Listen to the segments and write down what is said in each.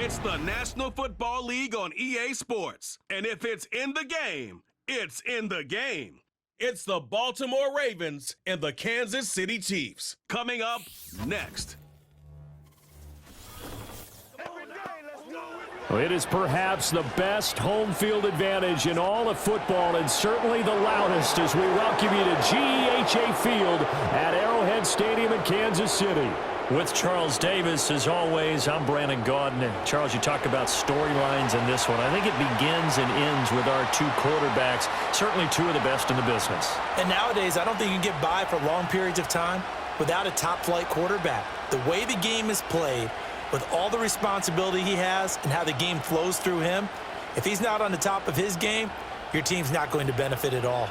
It's the National Football League on EA Sports. And if it's in the game, it's in the game. It's the Baltimore Ravens and the Kansas City Chiefs. Coming up next. It is perhaps the best home field advantage in all of football, and certainly the loudest as we welcome you to GEHA Field at Arrowhead Stadium in Kansas City. With Charles Davis, as always, I'm Brandon Gaudin. And Charles, you talk about storylines in this one. I think it begins and ends with our two quarterbacks, certainly two of the best in the business. And nowadays, I don't think you can get by for long periods of time without a top-flight quarterback. The way the game is played, with all the responsibility he has and how the game flows through him, if he's not on the top of his game, your team's not going to benefit at all.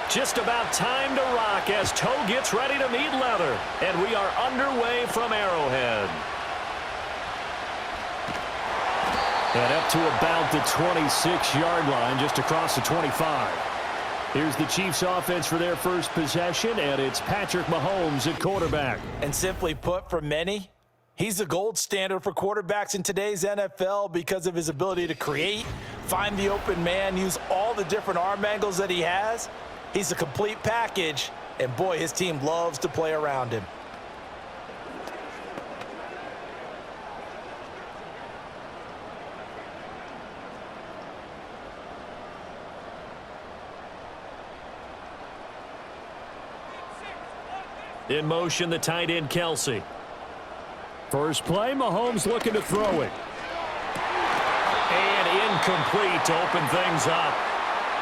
Just about time to rock as toe gets ready to meet leather. And we are underway from Arrowhead. And up to about the 26-yard line, just across the 25. Here's the Chiefs offense for their first possession, and it's Patrick Mahomes at quarterback. And simply put, for many, he's the gold standard for quarterbacks in today's NFL because of his ability to create, find the open man, use all the different arm angles that he has. He's a complete package, and boy, his team loves to play around him. In motion, the tight end, Kelsey. First play, Mahomes looking to throw it. And incomplete to open things up.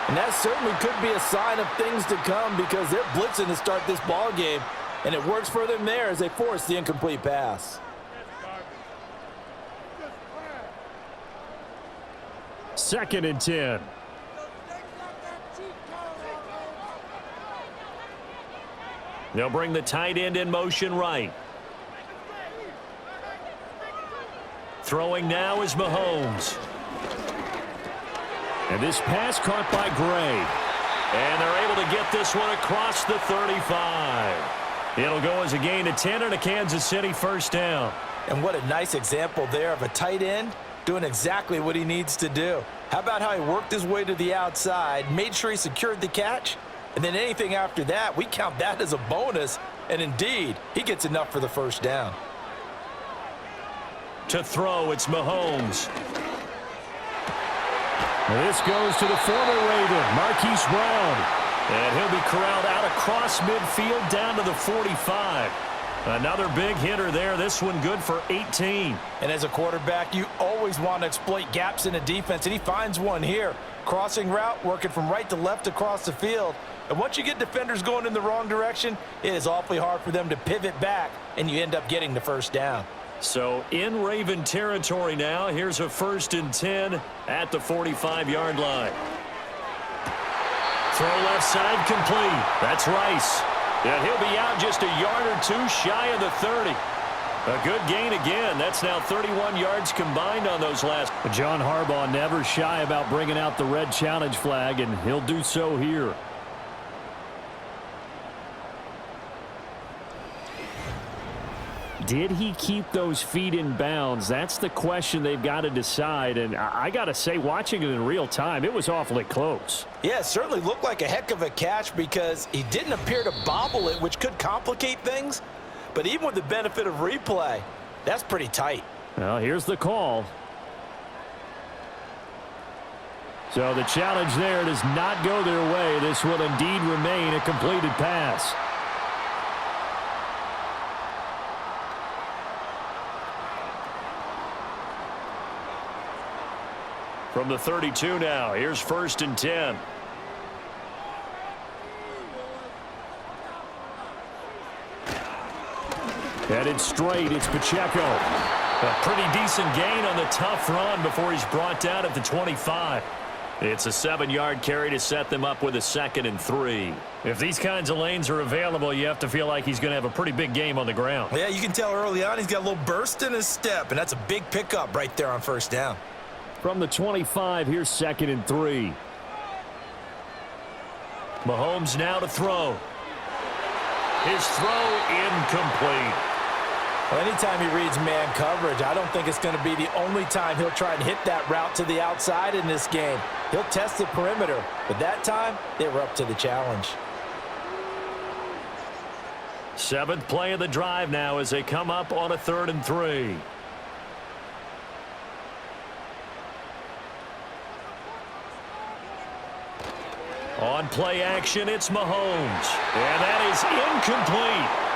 And that certainly could be a sign of things to come because they're blitzing to start this ball game, and it works for them there as they force the incomplete pass. Second and 10. They'll bring the tight end in motion right. Throwing now is Mahomes. And this pass caught by Gray. And they're able to get this one across the 35. It'll go as a gain of 10 and a Kansas City first down. And what a nice example there of a tight end doing exactly what he needs to do. How about how he worked his way to the outside, made sure he secured the catch, and then anything after that, we count that as a bonus. And indeed, he gets enough for the first down. To throw, it's Mahomes. This goes to the former Raven, Marquise Brown. And he'll be corralled out across midfield down to the 45. Another big hitter there. This one good for 18. And as a quarterback, you always want to exploit gaps in a defense, and he finds one here. Crossing route, working from right to left across the field. And once you get defenders going in the wrong direction, it is awfully hard for them to pivot back, and you end up getting the first down. So in Raven territory now. Here's a 1st and 10 at the 45-yard line. Throw left side complete. That's Rice. And he'll be out just a yard or two shy of the 30. A good gain again. That's now 31 yards combined on those last. John Harbaugh never shy about bringing out the red challenge flag, and he'll do so here. Did he keep those feet in bounds? That's the question they've got to decide. And I got to say, watching it in real time, it was awfully close. Yeah, it certainly looked like a heck of a catch because he didn't appear to bobble it, which could complicate things. But even with the benefit of replay, that's pretty tight. Well, here's the call. So the challenge there does not go their way. This will indeed remain a completed pass. From the 32 now, here's 1st and 10. Headed straight, it's Pacheco. A pretty decent gain on the tough run before he's brought down at the 25. It's a 7-yard carry to set them up with a 2nd and 3. If these kinds of lanes are available, you have to feel like he's going to have a pretty big game on the ground. Yeah, you can tell early on he's got a little burst in his step, and that's a big pickup right there on first down. From the 25, here's 2nd and 3. Mahomes now to throw. His throw incomplete. Well, anytime he reads man coverage, I don't think it's going to be the only time he'll try and hit that route to the outside in this game. He'll test the perimeter, but that time, they were up to the challenge. 7th play of the drive now as they come up on a 3rd and 3. On play action, it's Mahomes. And that is incomplete.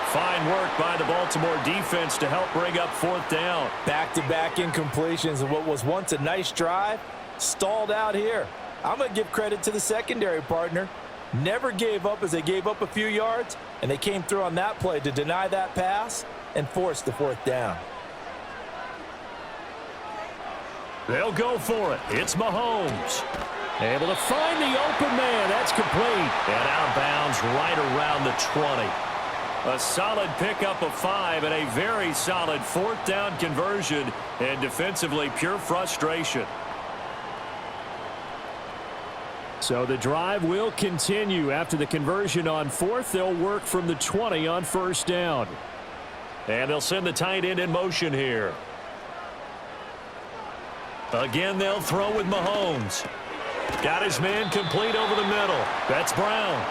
Fine work by the Baltimore defense to help bring up 4th down. Back-to-back incompletions of what was once a nice drive, stalled out here. I'm going to give credit to the secondary partner. Never gave up as they gave up a few yards, and they came through on that play to deny that pass and force the 4th down. They'll go for it. It's Mahomes. Able to find the open man. That's complete. And out of bounds right around the 20. A solid pickup of 5 and a very solid 4th down conversion, and defensively pure frustration. So the drive will continue. After the conversion on 4th, they'll work from the 20 on 1st down. And they'll send the tight end in motion here. Again, they'll throw with Mahomes. Got his man complete over the middle. That's Brown.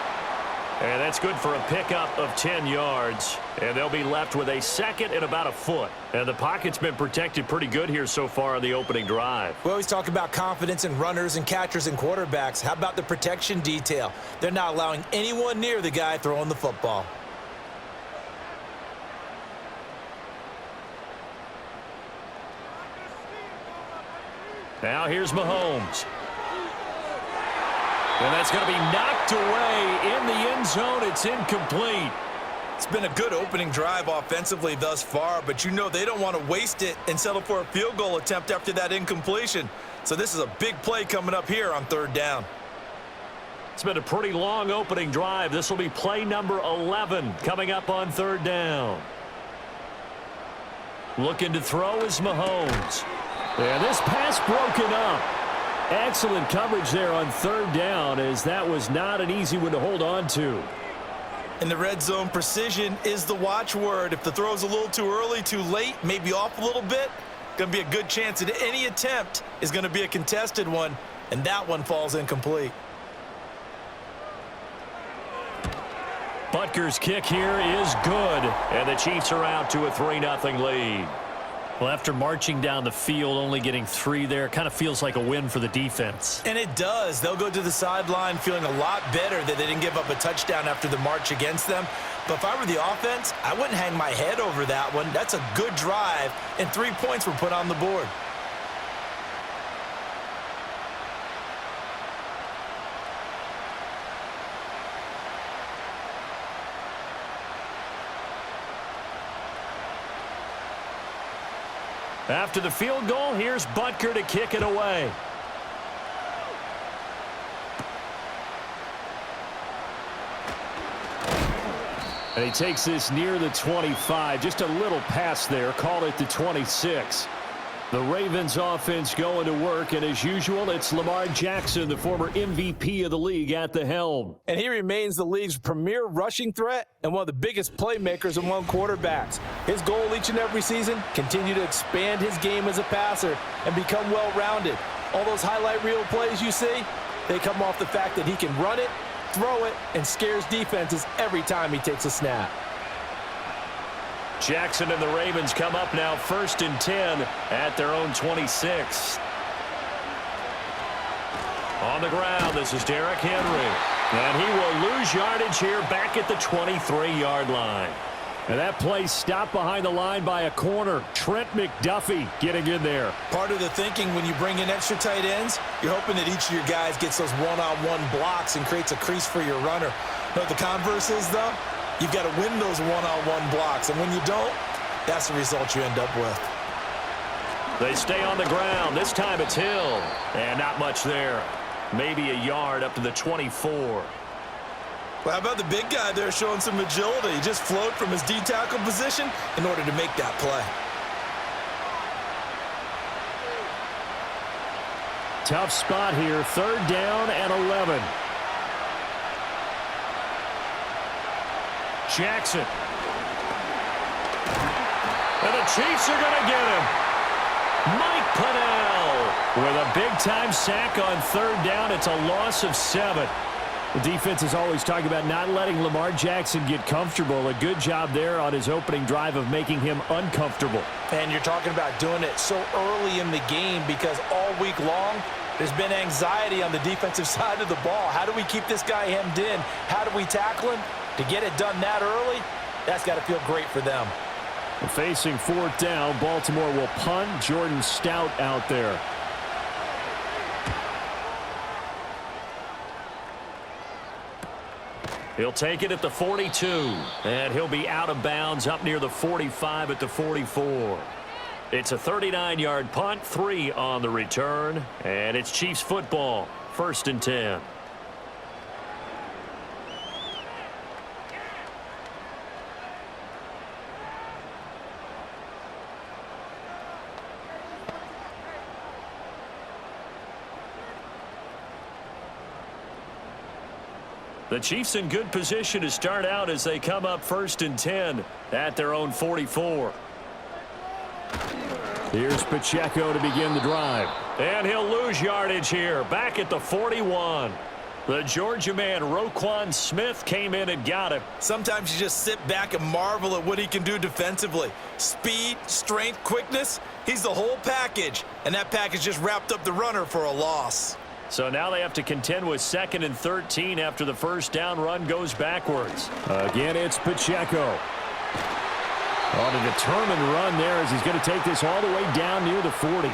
And that's good for a pickup of 10 yards. And they'll be left with a 2nd and about a foot. And the pocket's been protected pretty good here so far on the opening drive. We always talk about confidence in runners and catchers and quarterbacks. How about the protection detail? They're not allowing anyone near the guy throwing the football. Now here's Mahomes. And that's going to be knocked away in the end zone. It's incomplete. It's been a good opening drive offensively thus far, but you know they don't want to waste it and settle for a field goal attempt after that incompletion. So this is a big play coming up here on 3rd down. It's been a pretty long opening drive. This will be play number 11 coming up on 3rd down. Looking to throw is Mahomes. And this pass broken up. Excellent coverage there on 3rd down, as that was not an easy one to hold on to. In the red zone, precision is the watchword. If the throw's a little too early, too late, maybe off a little bit, going to be a good chance that any attempt is going to be a contested one, and that one falls incomplete. Butker's kick here is good, and the Chiefs are out to a 3-0 lead. Well, after marching down the field, only getting 3 there, kind of feels like a win for the defense. And it does. They'll go to the sideline feeling a lot better that they didn't give up a touchdown after the march against them. But if I were the offense, I wouldn't hang my head over that one. That's a good drive, and 3 points were put on the board. After the field goal, here's Butker to kick it away. And he takes this near the 25. Just a little pass there. Call it the 26. The Ravens offense going to work, and as usual, it's Lamar Jackson, the former MVP of the league, at the helm. And he remains the league's premier rushing threat and one of the biggest playmakers among quarterbacks. His goal each and every season, continue to expand his game as a passer and become well-rounded. All those highlight reel plays you see, they come off the fact that he can run it, throw it, and scares defenses every time he takes a snap. Jackson and the Ravens come up now 1st and 10 at their own 26. On the ground, this is Derrick Henry. And he will lose yardage here back at the 23-yard line. And that play stopped behind the line by a corner. Trent McDuffie getting in there. Part of the thinking when you bring in extra tight ends, you're hoping that each of your guys gets those one-on-one blocks and creates a crease for your runner. Know what the converse is, though? You've got to win those one-on-one blocks, and when you don't, that's the result you end up with. They stay on the ground. This time it's Hill. And not much there. Maybe a yard up to the 24. Well, how about the big guy there showing some agility? He just float from his D-tackle position in order to make that play. Tough spot here. 3rd down and 11. Jackson. And the Chiefs are going to get him. Mike Pennell with a big-time sack on 3rd down. It's a loss of 7. The defense is always talking about not letting Lamar Jackson get comfortable. A good job there on his opening drive of making him uncomfortable. And you're talking about doing it so early in the game because all week long, there's been anxiety on the defensive side of the ball. How do we keep this guy hemmed in? How do we tackle him? To get it done that early, that's got to feel great for them. Facing 4th down, Baltimore will punt. Jordan Stout out there. He'll take it at the 42. And he'll be out of bounds up near the 45 at the 44. It's a 39-yard punt, 3 on the return. And it's Chiefs football, 1st and 10. The Chiefs in good position to start out as they come up 1st and 10 at their own 44. Here's Pacheco to begin the drive. And he'll lose yardage here, back at the 41. The Georgia man, Roquan Smith, came in and got him. Sometimes you just sit back and marvel at what he can do defensively. Speed, strength, quickness, he's the whole package. And that package just wrapped up the runner for a loss. So now they have to contend with 2nd and 13 after the 1st down run goes backwards. Again, it's Pacheco. On a determined run there as he's going to take this all the way down near the 40.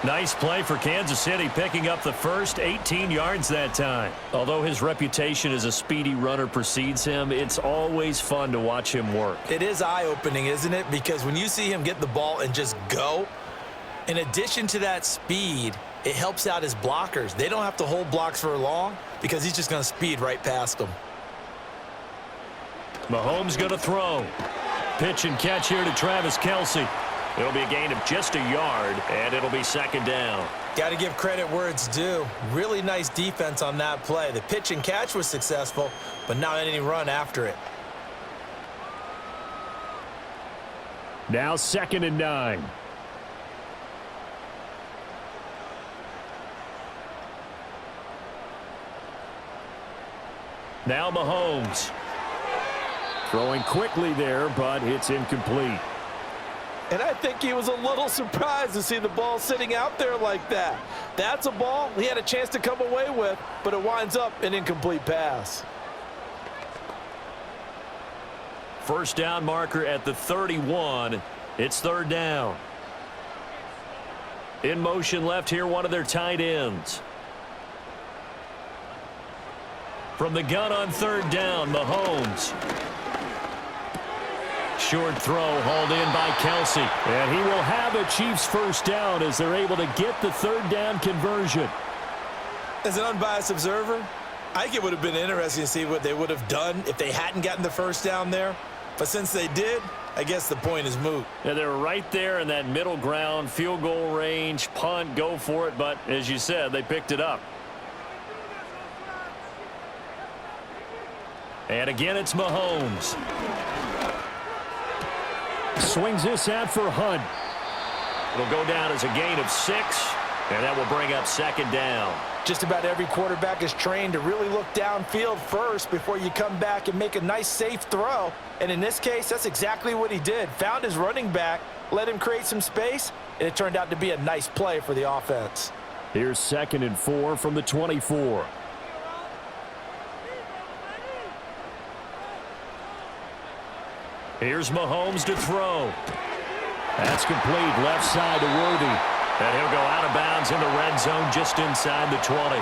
Nice play for Kansas City, picking up the first 18 yards that time. Although his reputation as a speedy runner precedes him, it's always fun to watch him work. It is eye-opening, isn't it? Because when you see him get the ball and just go, in addition to that speed, it helps out his blockers. They don't have to hold blocks for long because he's just going to speed right past them. Mahomes going to throw. Pitch and catch here to Travis Kelce. It'll be a gain of just a yard, and it'll be 2nd down. Got to give credit where it's due. Really nice defense on that play. The pitch and catch was successful, but not any run after it. Now 2nd and 9. Now Mahomes. Throwing quickly there, but it's incomplete. And I think he was a little surprised to see the ball sitting out there like that. That's a ball he had a chance to come away with, but it winds up an incomplete pass. 1st down marker at the 31. It's 3rd down. In motion left here, one of their tight ends. From the gun on 3rd down, Mahomes. Short throw hauled in by Kelce. And he will have a Chiefs 1st down as they're able to get the 3rd down conversion. As an unbiased observer, I think it would have been interesting to see what they would have done if they hadn't gotten the 1st down there. But since they did, I guess the point is moot. Yeah, they're right there in that middle ground, field goal range, punt, go for it. But as you said, they picked it up. And again, it's Mahomes. Swings this out for Hunt. It'll go down as a gain of 6, and that will bring up 2nd down. Just about every quarterback is trained to really look downfield first before you come back and make a nice, safe throw. And in this case, that's exactly what he did. Found his running back, let him create some space, and it turned out to be a nice play for the offense. Here's 2nd and 4 from the 24. Here's Mahomes to throw. That's complete. Left side to Worthy. And he'll go out of bounds in the red zone just inside the 20.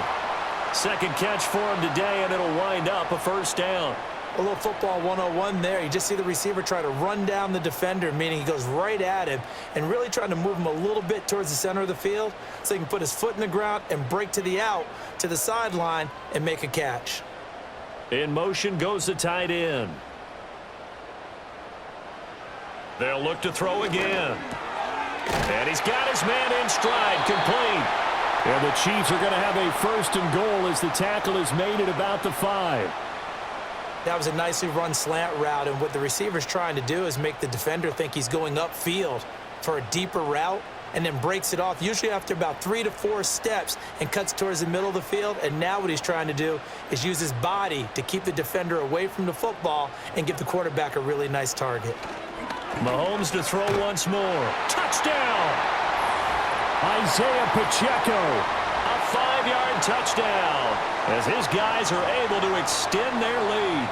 2nd catch for him today, and it'll wind up a 1st down. A little football 101 there. You just see the receiver try to run down the defender, meaning he goes right at him and really trying to move him a little bit towards the center of the field so he can put his foot in the ground and break to the out, to the sideline, and make a catch. In motion goes the tight end. They'll look to throw again. And he's got his man in stride, complete. And the Chiefs are going to have a 1st and goal as the tackle is made at about the 5. That was a nicely run slant route, and what the receiver's trying to do is make the defender think he's going upfield for a deeper route and then breaks it off, usually after about 3 to 4 steps, and cuts towards the middle of the field. And now what he's trying to do is use his body to keep the defender away from the football and give the quarterback a really nice target. Mahomes to throw once more. Touchdown! Isaiah Pacheco. A 5-yard touchdown as his guys are able to extend their lead.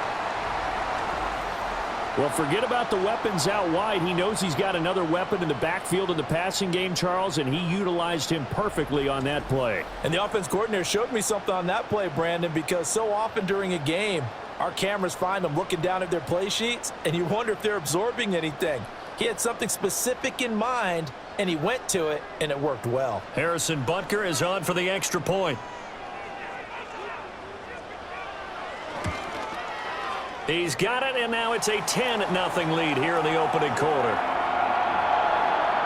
Well, forget about the weapons out wide. He knows he's got another weapon in the backfield in the passing game, Charles, and he utilized him perfectly on that play. And the offense coordinator showed me something on that play, Brandon, because so often during a game, our cameras find them looking down at their play sheets, and you wonder if they're absorbing anything. He had something specific in mind, and he went to it, and it worked well. Harrison Butker is on for the extra point. He's got it, and now it's a 10-0 lead here in the opening quarter.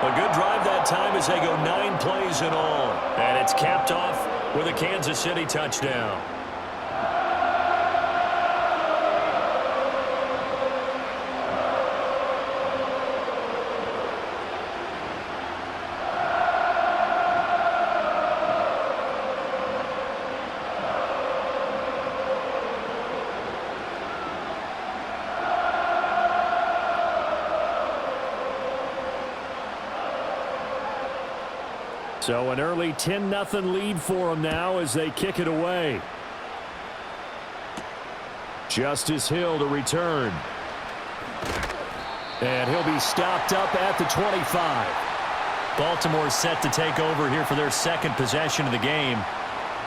A good drive that time as they go 9 plays in all. And it's capped off with a Kansas City touchdown. So an early 10-0 lead for them now as they kick it away. Justice Hill to return. And he'll be stopped up at the 25. Baltimore set to take over here for their second possession of the game.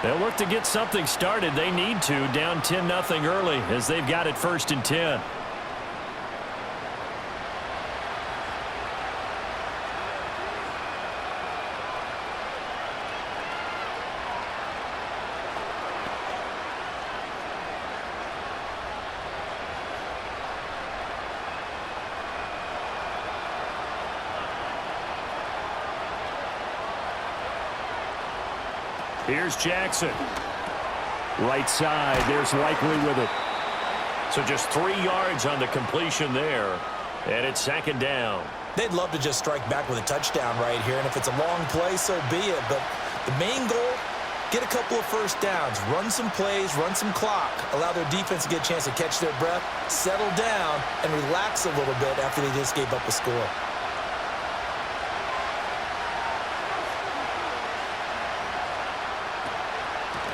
They'll look to get something started. They need to, down 10-0 early as they've got it 1st and 10. Here's Jackson. Right side, there's Likely with it. So just 3 yards on the completion there. And it's 2nd down. They'd love to just strike back with a touchdown right here, and if it's a long play, so be it. But the main goal, get a couple of first downs, run some plays, run some clock, allow their defense to get a chance to catch their breath, settle down, and relax a little bit after they just gave up a score.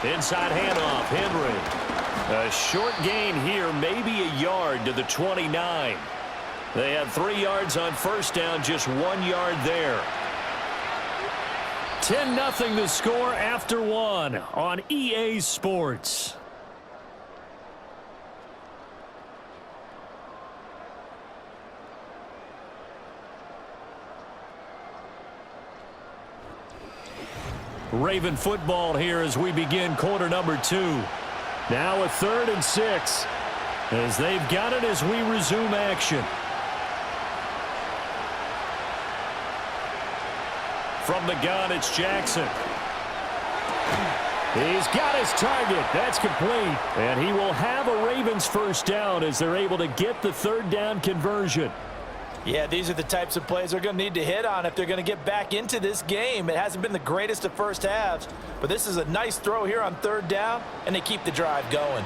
Inside handoff, Henry. A short gain here, maybe a yard to the 29. They had 3 yards on first down, just 1 yard there. 10-0 the score after 1 on EA Sports. Raven football here as we begin quarter number 2. Now a 3rd and 6 as they've got it as we resume action. From the gun, it's Jackson. He's got his target. That's complete. And he will have a Ravens first down as they're able to get the 3rd down conversion. Yeah, these are the types of plays they're going to need to hit on if they're going to get back into this game. It hasn't been the greatest of first halves, but this is a nice throw here on 3rd down, and they keep the drive going.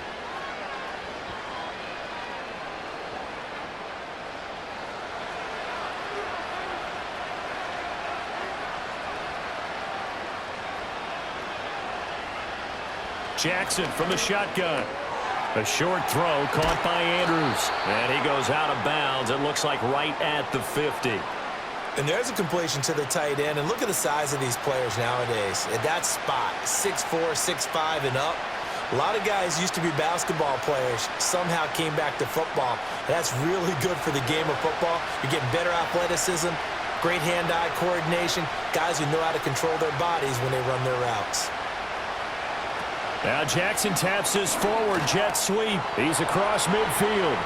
Jackson from the shotgun. A short throw caught by Andrews. And he goes out of bounds. It looks like right at the 50. And there's a completion to the tight end. And look at the size of these players nowadays. At that spot, 6'4", 6'5", and up. A lot of guys used to be basketball players, somehow came back to football. And that's really good for the game of football. You're getting better athleticism, great hand-eye coordination, guys who know how to control their bodies when they run their routes. Now Jackson taps this forward jet sweep. He's across midfield.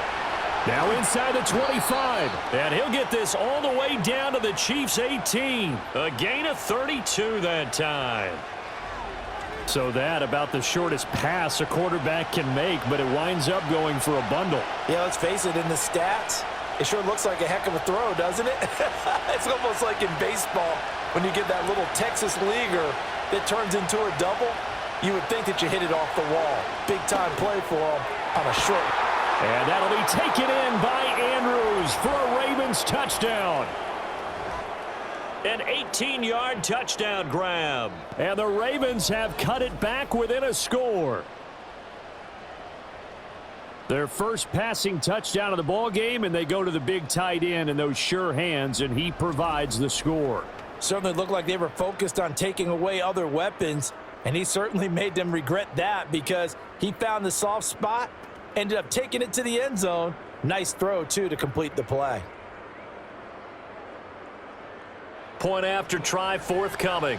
Now inside the 25. And he'll get this all the way down to the Chiefs' 18. A gain of 32 that time. So that about the shortest pass a quarterback can make, but it winds up going for a bundle. Yeah, let's face it, in the stats, it sure looks like a heck of a throw, doesn't it? It's almost like in baseball when you get that little Texas leaguer that turns into a double. You would think that you hit it off the wall. Big-time play for him on a short. And that'll be taken in by Andrews for a Ravens touchdown. An 18-yard touchdown grab. And the Ravens have cut it back within a score. Their first passing touchdown of the ball game, and they go to the big tight end in those sure hands, and he provides the score. Certainly looked like they were focused on taking away other weapons, and he certainly made them regret that because he found the soft spot, ended up taking it to the end zone. Nice throw, too, to complete the play. Point after try forthcoming.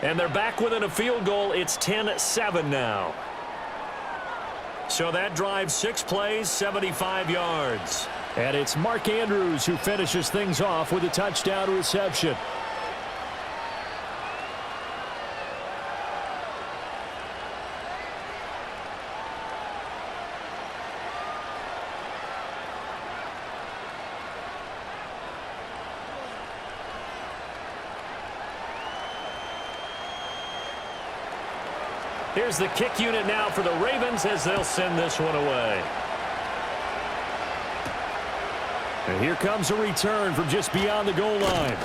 And they're back within a field goal. It's 10-7 now. So that drives 6 plays, 75 yards. And it's Mark Andrews who finishes things off with a touchdown reception. Here's the kick unit now for the Ravens as they'll send this one away. And here comes a return from just beyond the goal line.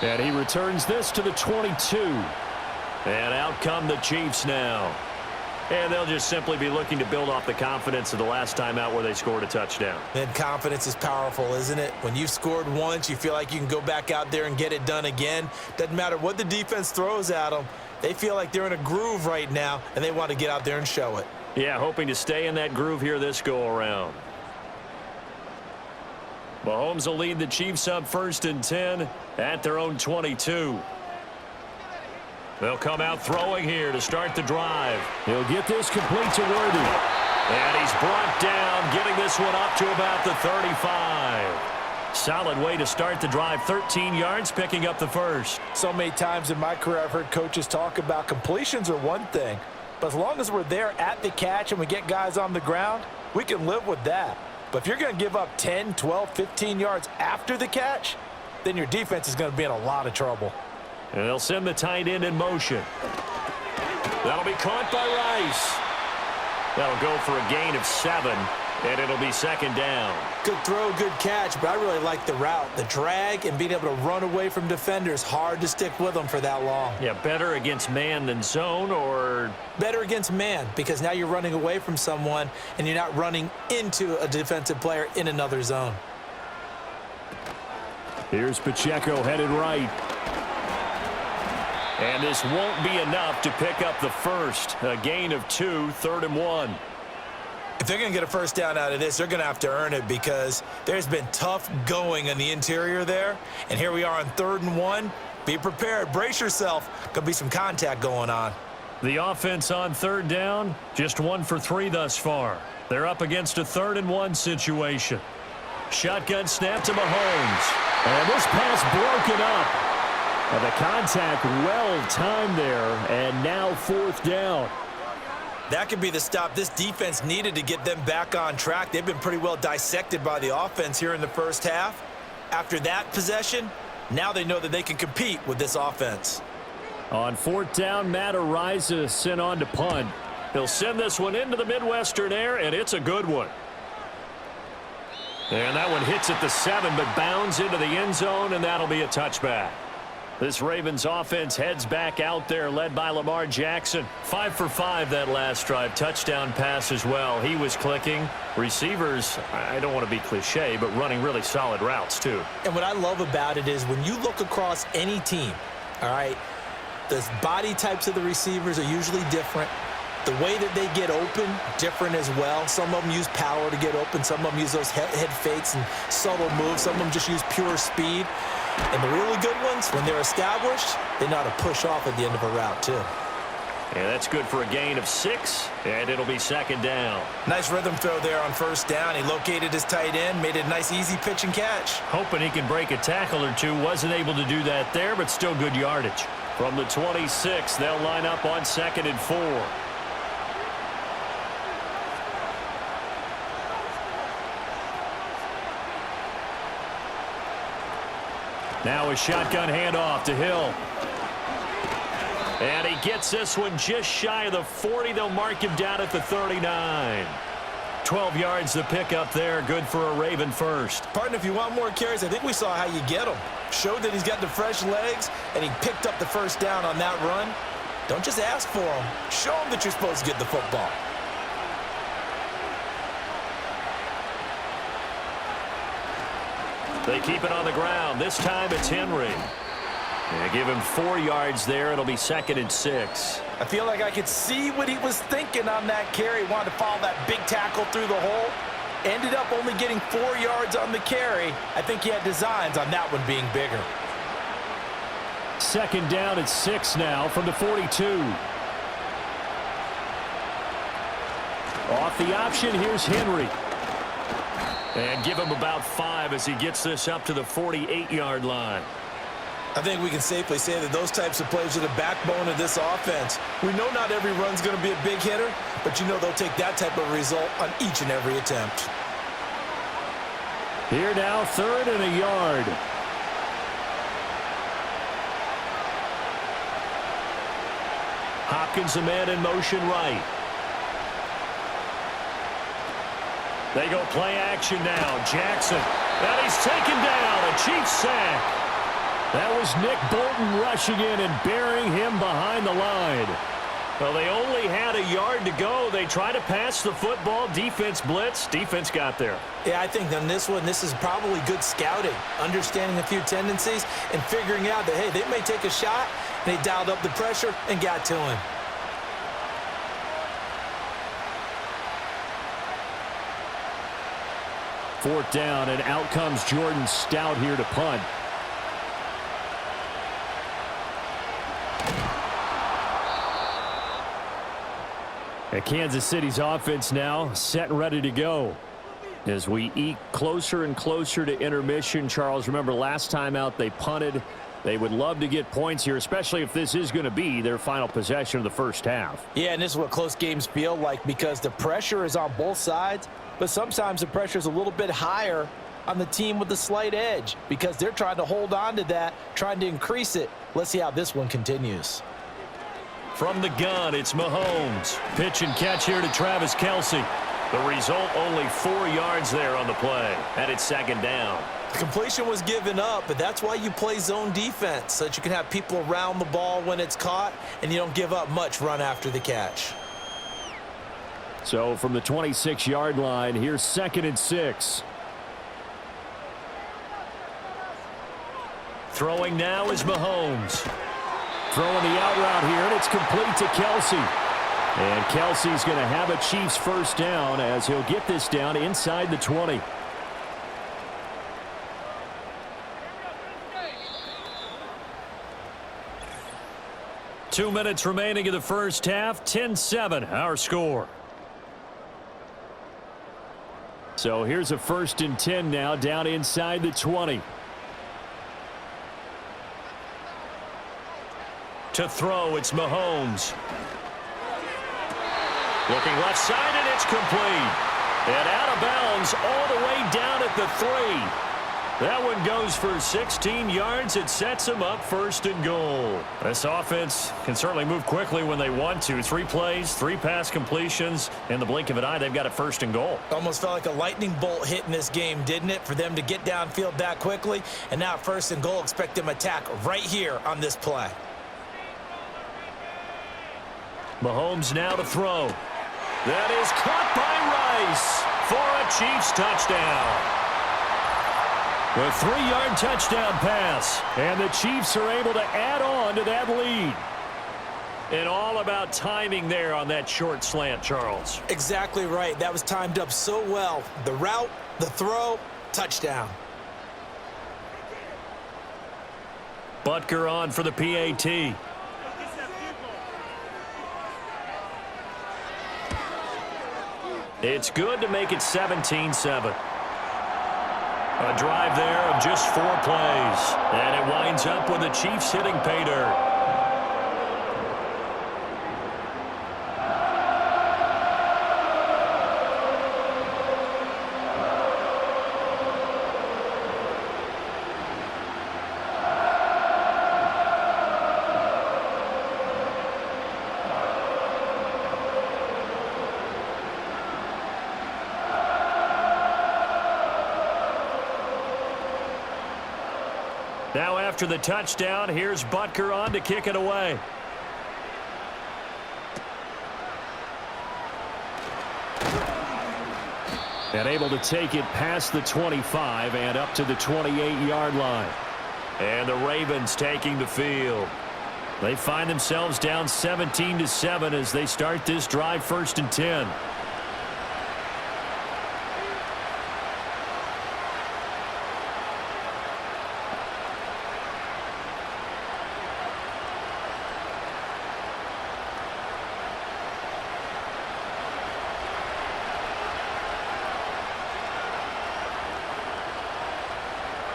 And he returns this to the 22. And out come the Chiefs now. And they'll just simply be looking to build off the confidence of the last time out where they scored a touchdown. And confidence is powerful, isn't it? When you've scored once, you feel like you can go back out there and get it done again. Doesn't matter what the defense throws at them. They feel like they're in a groove right now, and they want to get out there and show it. Yeah, hoping to stay in that groove here this go-around. Mahomes will lead the Chiefs up 1st and 10 at their own 22. They'll come out throwing here to start the drive. He'll get this complete to Worthy. And he's brought down, getting this one up to about the 35. Solid way to start the drive. 13 yards, picking up the first. So many times in my career I've heard coaches talk about completions are one thing, but as long as we're there at the catch and we get guys on the ground, we can live with that. But if you're going to give up 10, 12, 15 yards after the catch, then your defense is going to be in a lot of trouble. And they'll send the tight end in motion. That'll be caught by Rice. That'll go for a gain of 7, and it'll be 2nd down. Good throw, good catch, but I really like the route. The drag and being able to run away from defenders, hard to stick with them for that long. Yeah, better against man than zone, or? Better against man, because now you're running away from someone and you're not running into a defensive player in another zone. Here's Pacheco headed right. And this won't be enough to pick up the first. A gain of 2, 3rd and 1. If they're going to get a first down out of this, they're going to have to earn it because there's been tough going in the interior there. And here we are on 3rd and 1. Be prepared. Brace yourself. Going to be some contact going on. The offense on 3rd down, just 1 for 3 thus far. They're up against a 3rd and 1 situation. Shotgun snap to Mahomes. And this pass broken up. And the contact well timed there, and now 4th down. That could be the stop this defense needed to get them back on track. They've been pretty well dissected by the offense here in the first half. After that possession, now they know that they can compete with this offense. On 4th down, Matt Ariza sent on to punt. He'll send this one into the Midwestern air, and it's a good one. And that one hits at the 7, but bounds into the end zone, and that'll be a touchback. This Ravens offense heads back out there, led by Lamar Jackson. 5 for 5 that last drive. Touchdown pass as well. He was clicking. Receivers, I don't want to be cliche, but running really solid routes too. And what I love about it is when you look across any team, all right? The body types of the receivers are usually different. The way that they get open, different as well. Some of them use power to get open. Some of them use those head fakes and subtle moves. Some of them just use pure speed. And the really good ones, when they're established, they know how to push off at the end of a route, too. Yeah, that's good for a gain of 6, and it'll be second down. Nice rhythm throw there on first down. He located his tight end, made it a nice, easy pitch and catch. Hoping he can break a tackle or two. Wasn't able to do that there, but still good yardage. From the 26, they'll line up on 2nd and 4. Now a shotgun handoff to Hill. And he gets this one just shy of the 40. They'll mark him down at the 39. 12 yards to pick up there. Good for a Raven first. Partner, if you want more carries, I think we saw how you get him. Showed that he's got the fresh legs, and he picked up the first down on that run. Don't just ask for him. Show him that you're supposed to get the football. They keep it on the ground. This time it's Henry. And give him 4 yards there. It'll be 2nd and 6. I feel like I could see what he was thinking on that carry. Wanted to follow that big tackle through the hole. Ended up only getting 4 yards on the carry. I think he had designs on that one being bigger. 2nd down at 6 now from the 42. Off the option, here's Henry. And give him about 5 as he gets this up to the 48-yard line. I think we can safely say that those types of plays are the backbone of this offense. We know not every run's going to be a big hitter, but you know they'll take that type of result on each and every attempt. Here now, 3rd and a yard. Hopkins, a man in motion right. They go play action now. Jackson. And he's taken down. A Chiefs sack. That was Nick Bolton rushing in and burying him behind the line. Well, they only had a yard to go. They try to pass the football. Defense blitz. Defense got there. Yeah, I think on this one, this is probably good scouting, understanding a few tendencies, and figuring out that, hey, they may take a shot, and they dialed up the pressure and got to him. Fourth down, and out comes Jordan Stout here to punt. And Kansas City's offense now set and ready to go. As we eke closer and closer to intermission, Charles, remember last time out they punted. They would love to get points here, especially if this is going to be their final possession of the first half. Yeah, and this is what close games feel like because the pressure is on both sides, but sometimes the pressure is a little bit higher on the team with the slight edge because they're trying to hold on to that, trying to increase it. Let's see how this one continues. From the gun, it's Mahomes. Pitch and catch here to Travis Kelce. The result, only 4 yards there on the play, and it's 2nd down. The completion was given up, but that's why you play zone defense, so that you can have people around the ball when it's caught, and you don't give up much run after the catch. So from the 26-yard line, here's 2nd and 6. Throwing now is Mahomes. Throwing the out route here, and it's complete to Kelce. And Kelce's going to have a Chiefs first down as he'll get this down inside the 20. Two minutes remaining in the first half, 10-7, our score. So here's a 1st and 10 now, down inside the 20. To throw, it's Mahomes. Looking left side, and it's complete. And out of bounds all the way down at the 3. That one goes for 16 yards. It sets them up 1st and goal. This offense can certainly move quickly when they want to. 3 plays, 3 pass completions. In the blink of an eye, they've got a 1st and goal. Almost felt like a lightning bolt hit in this game, didn't it? For them to get downfield that quickly. And now 1st and goal, expect them to attack right here on this play. Mahomes now to throw. That is caught by Rice for a Chiefs touchdown. A 3-yard touchdown pass. And the Chiefs are able to add on to that lead. And all about timing there on that short slant, Charles. Exactly right. That was timed up so well. The route, the throw, touchdown. Butker on for the PAT. It's good to make it 17-7. A drive there of just 4 plays. And it winds up with the Chiefs hitting pay dirt. Now after the touchdown, here's Butker on to kick it away. And able to take it past the 25 and up to the 28-yard line. And the Ravens taking the field. They find themselves down 17-7 as they start this drive 1st and 10.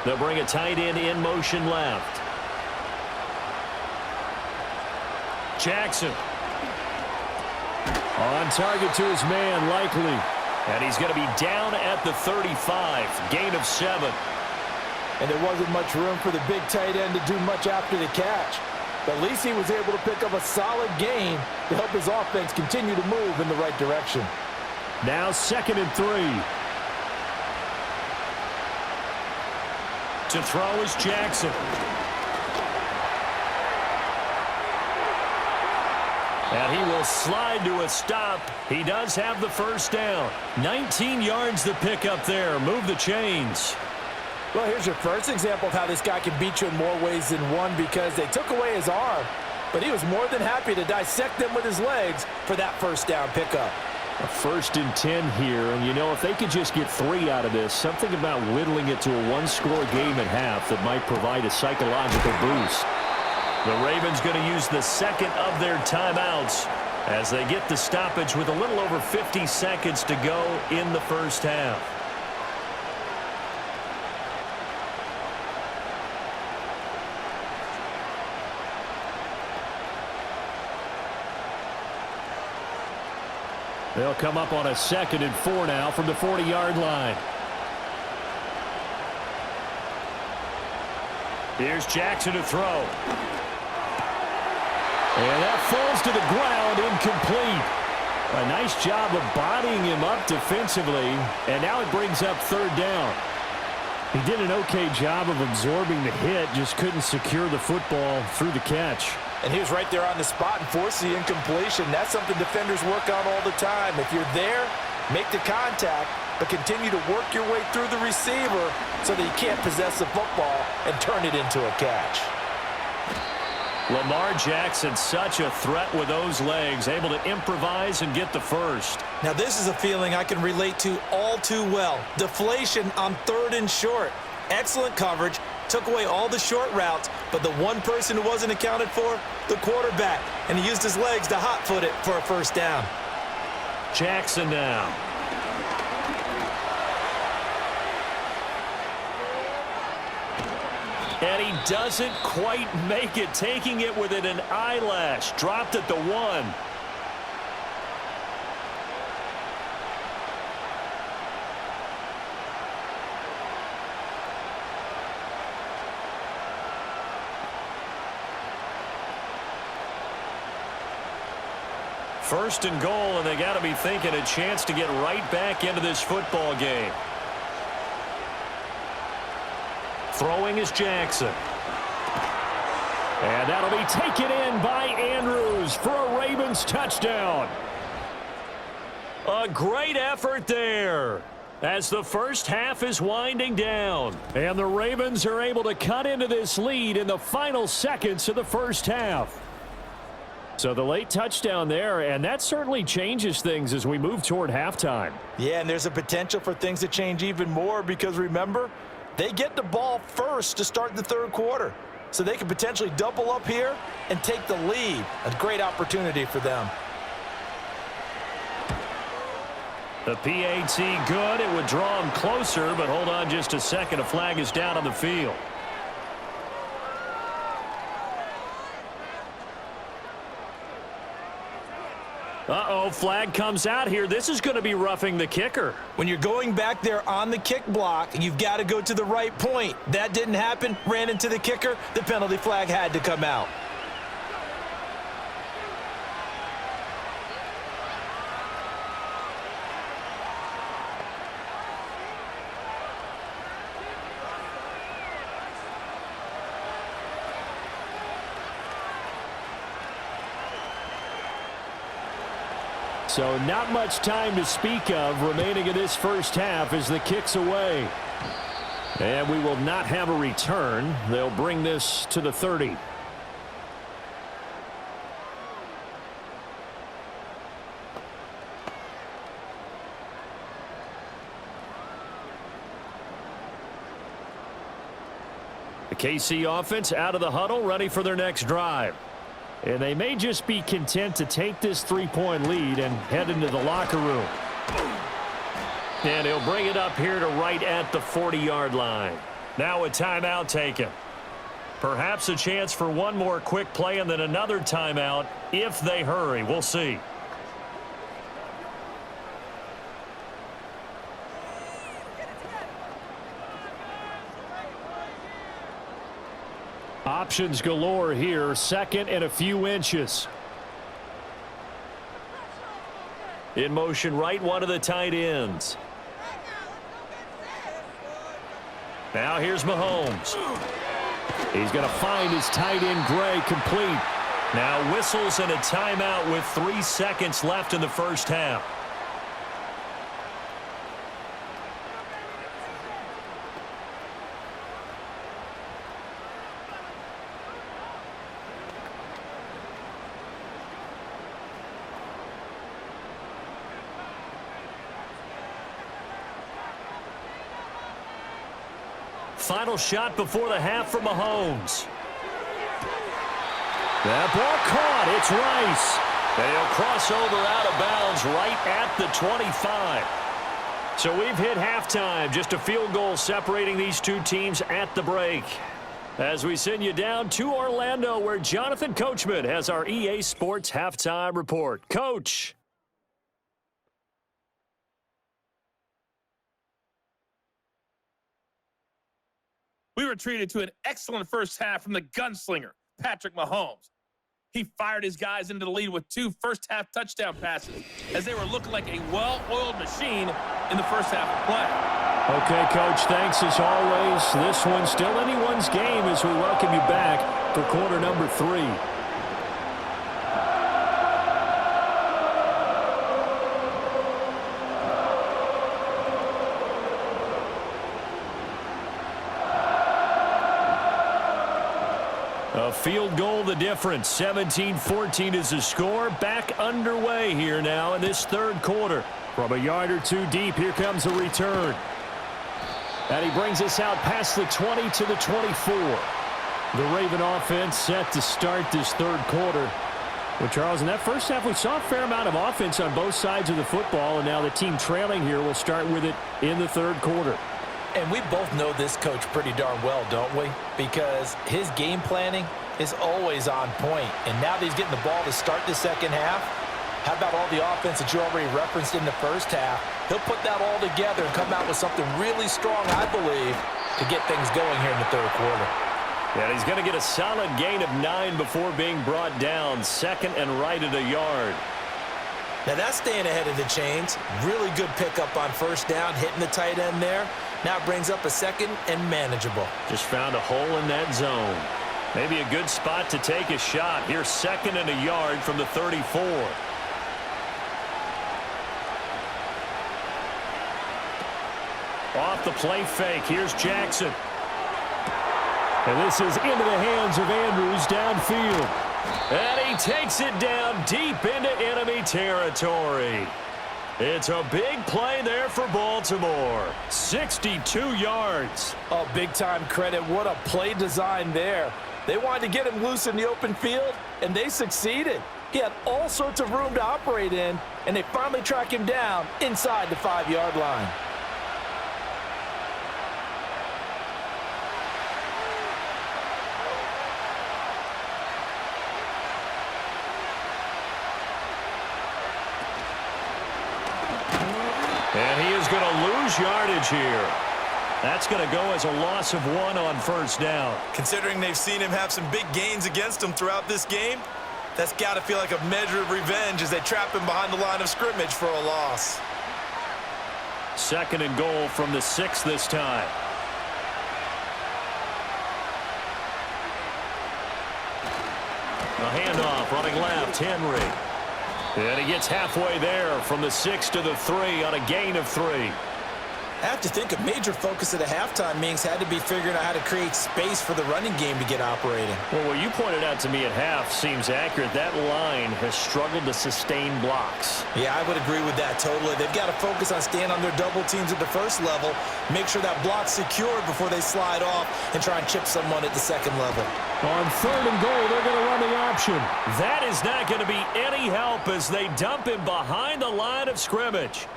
They'll bring a tight end in motion left. Jackson. On target to his man, likely. And he's going to be down at the 35. Gain of 7. And there wasn't much room for the big tight end to do much after the catch. But at least he was able to pick up a solid gain to help his offense continue to move in the right direction. Now 2nd and 3. To throw is Jackson. And he will slide to a stop. He does have the first down. 19 yards to pick up there. Move the chains. Well, here's your first example of how this guy can beat you in more ways than one, because they took away his arm, but he was more than happy to dissect them with his legs for that first down pickup. A 1st and 10 here, and you know, if they could just get 3 out of this, something about whittling it to a 1-score game at half that might provide a psychological boost. The Ravens going to use the 2nd of their timeouts as they get the stoppage with a little over 50 seconds to go in the first half. They'll come up on a 2nd and 4 now from the 40-yard line. Here's Jackson to throw. And that falls to the ground, incomplete. A nice job of bodying him up defensively, and now it brings up 3rd down. He did an okay job of absorbing the hit, just couldn't secure the football through the catch. And he was right there on the spot and forced the incompletion. That's something defenders work on all the time. If you're there, make the contact, but continue to work your way through the receiver so that you can't possess the football and turn it into a catch. Lamar Jackson, such a threat with those legs, able to improvise and get the first. Now, this is a feeling I can relate to all too well. Deflation on 3rd and short. Excellent coverage. Took away all the short routes, but the one person who wasn't accounted for, the quarterback, and he used his legs to hot-foot it for a first down. Jackson now. And he doesn't quite make it, taking it within an eyelash. Dropped at the 1. First and goal, and they got to be thinking a chance to get right back into this football game. Throwing is Jackson. And that'll be taken in by Andrews for a Ravens touchdown. A great effort there. as the first half is winding down. And the Ravens are able to cut into this lead in the final seconds of the first half. So the late touchdown there, and that certainly changes things as we move toward halftime. Yeah, and there's a potential for things to change even more because, remember, they get the ball first to start the third quarter. So they could potentially double up here and take the lead. A great opportunity for them. The PAT good. It would draw him closer, but hold on just a second. A flag is down on the field. Uh-oh, flag comes out here. This is going to be roughing the kicker. When you're going back there on the kick block, you've got to go to the right point. That didn't happen. Ran into the kicker. The penalty flag had to come out. So not much time to speak of remaining in this first half as the kick's away. And we will not have a return. They'll bring this to the 30. The KC offense out of the huddle, ready for their next drive. And they may just be content to take this three-point lead and head into the locker room. And he'll bring it up here to right at the 40-yard line. Now a timeout taken. Perhaps a chance for one more quick play and then another timeout if they hurry. We'll see. Options galore here. Second and a few inches. In motion right, one of the tight ends. Now here's Mahomes. He's going to find his tight end Gray complete. Now whistles and a timeout with 3 seconds left in the first half. Final shot before the half for Mahomes. That ball caught. It's Rice. And he'll cross over out of bounds right at the 25. So we've hit halftime. Just a field goal separating these two teams at the break. As we send you down to Orlando, where Jonathan Coachman has our EA Sports halftime report. Coach. We were treated to an excellent first half from the gunslinger, Patrick Mahomes. He fired his guys into the lead with 2 first-half touchdown passes as they were looking like a well-oiled machine in the first half of play. Okay, Coach, thanks as always. This one's still anyone's game as we welcome you back for quarter number 3. A field goal the difference. 17-14 is the score. Back underway here now in this third quarter. From a yard or two deep, here comes a return. And he brings us out past the 20 to the 24. The Raven offense set to start this third quarter. Well, Charles, in that first half, we saw a fair amount of offense on both sides of the football, and now the team trailing here will start with it in the third quarter. And we both know this coach pretty darn well, don't we? Because his game planning is always on point. And now that he's getting the ball to start the second half, how about all the offense that you already referenced in the first half? He'll put that all together and come out with something really strong, I believe, to get things going here in the third quarter. Yeah, he's going to get a solid gain of 9 before being brought down. Second and right at a yard. Now that's staying ahead of the chains. Really good pickup on first down, hitting the tight end there. Now it brings up a second and manageable. Just found a hole in that zone. Maybe a good spot to take a shot. Here's second and a yard from the 34. Off the play fake, here's Jackson. And this is into the hands of Andrews downfield. And he takes it down deep into enemy territory. It's a big play there for Baltimore. 62 yards. Oh, big-time credit. What a play design there. They wanted to get him loose in the open field, and they succeeded. He had all sorts of room to operate in, and they finally track him down inside the 5-yard line. And he is going to lose yardage here. That's going to go as a loss of 1 on first down. Considering they've seen him have some big gains against him throughout this game, that's got to feel like a measure of revenge as they trap him behind the line of scrimmage for a loss. 2nd and goal from the 6 this time. A handoff running left, Henry. And he gets halfway there from the 6 to the 3 on a gain of 3. I have to think a major focus at the halftime meetings had to be figuring out how to create space for the running game to get operating. Well, what you pointed out to me at half seems accurate. That line has struggled to sustain blocks. Yeah, I would agree with that totally. They've got to focus on staying on their double teams at the first level, make sure that block's secured before they slide off and try and chip someone at the second level. On 3rd and goal, they're going to run the option. That is not going to be any help as they dump him behind the line of scrimmage.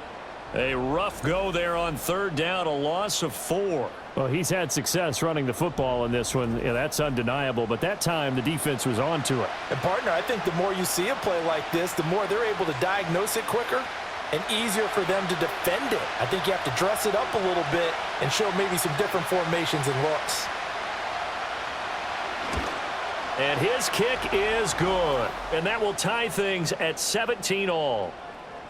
A rough go there on 3rd down, a loss of 4. Well, he's had success running the football in this one. Yeah, that's undeniable, but that time the defense was on to it. And, partner, I think the more you see a play like this, the more they're able to diagnose it quicker and easier for them to defend it. I think you have to dress it up a little bit and show maybe some different formations and looks. And his kick is good. And that will tie things at 17 all.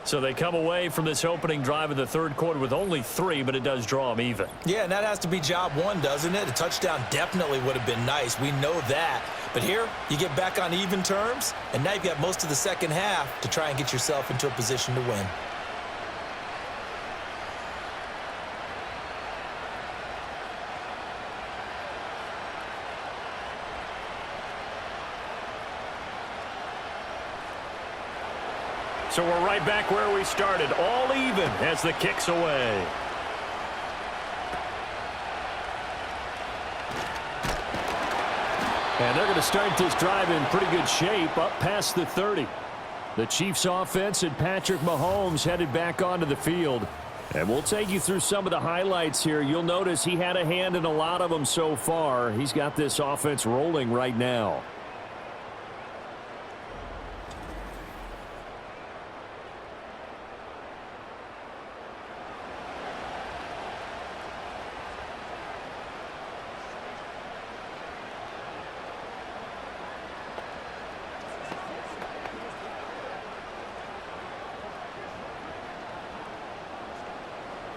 So they come away from this opening drive in the 3rd quarter with only 3, but it does draw them even. Yeah, and that has to be job 1, doesn't it? A touchdown definitely would have been nice. We know that. But here, you get back on even terms, and now you've got most of the second half to try and get yourself into a position to win. So we're right back where we started, all even as the kick's away. And they're going to start this drive in pretty good shape up past the 30. The Chiefs offense and Patrick Mahomes headed back onto the field. And we'll take you through some of the highlights here. You'll notice he had a hand in a lot of them so far. He's got this offense rolling right now.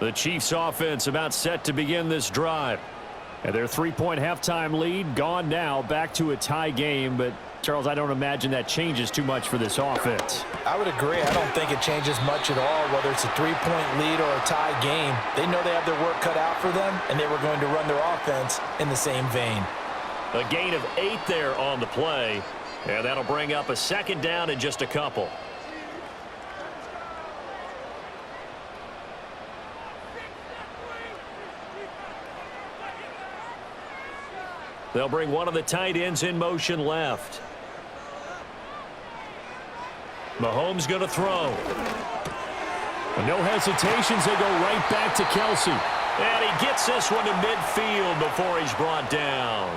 The Chiefs offense about set to begin this drive. And their 3-point halftime lead gone now, back to a tie game. But, Charles, I don't imagine that changes too much for this offense. I would agree. I don't think it changes much at all, whether it's a 3-point lead or a tie game. They know they have their work cut out for them, and they were going to run their offense in the same vein. A gain of 8 there on the play. And that'll bring up a 2nd down in just a couple. They'll bring one of the tight ends in motion left. Mahomes going to throw. No hesitations. They go right back to Kelsey. And he gets this one to midfield before he's brought down.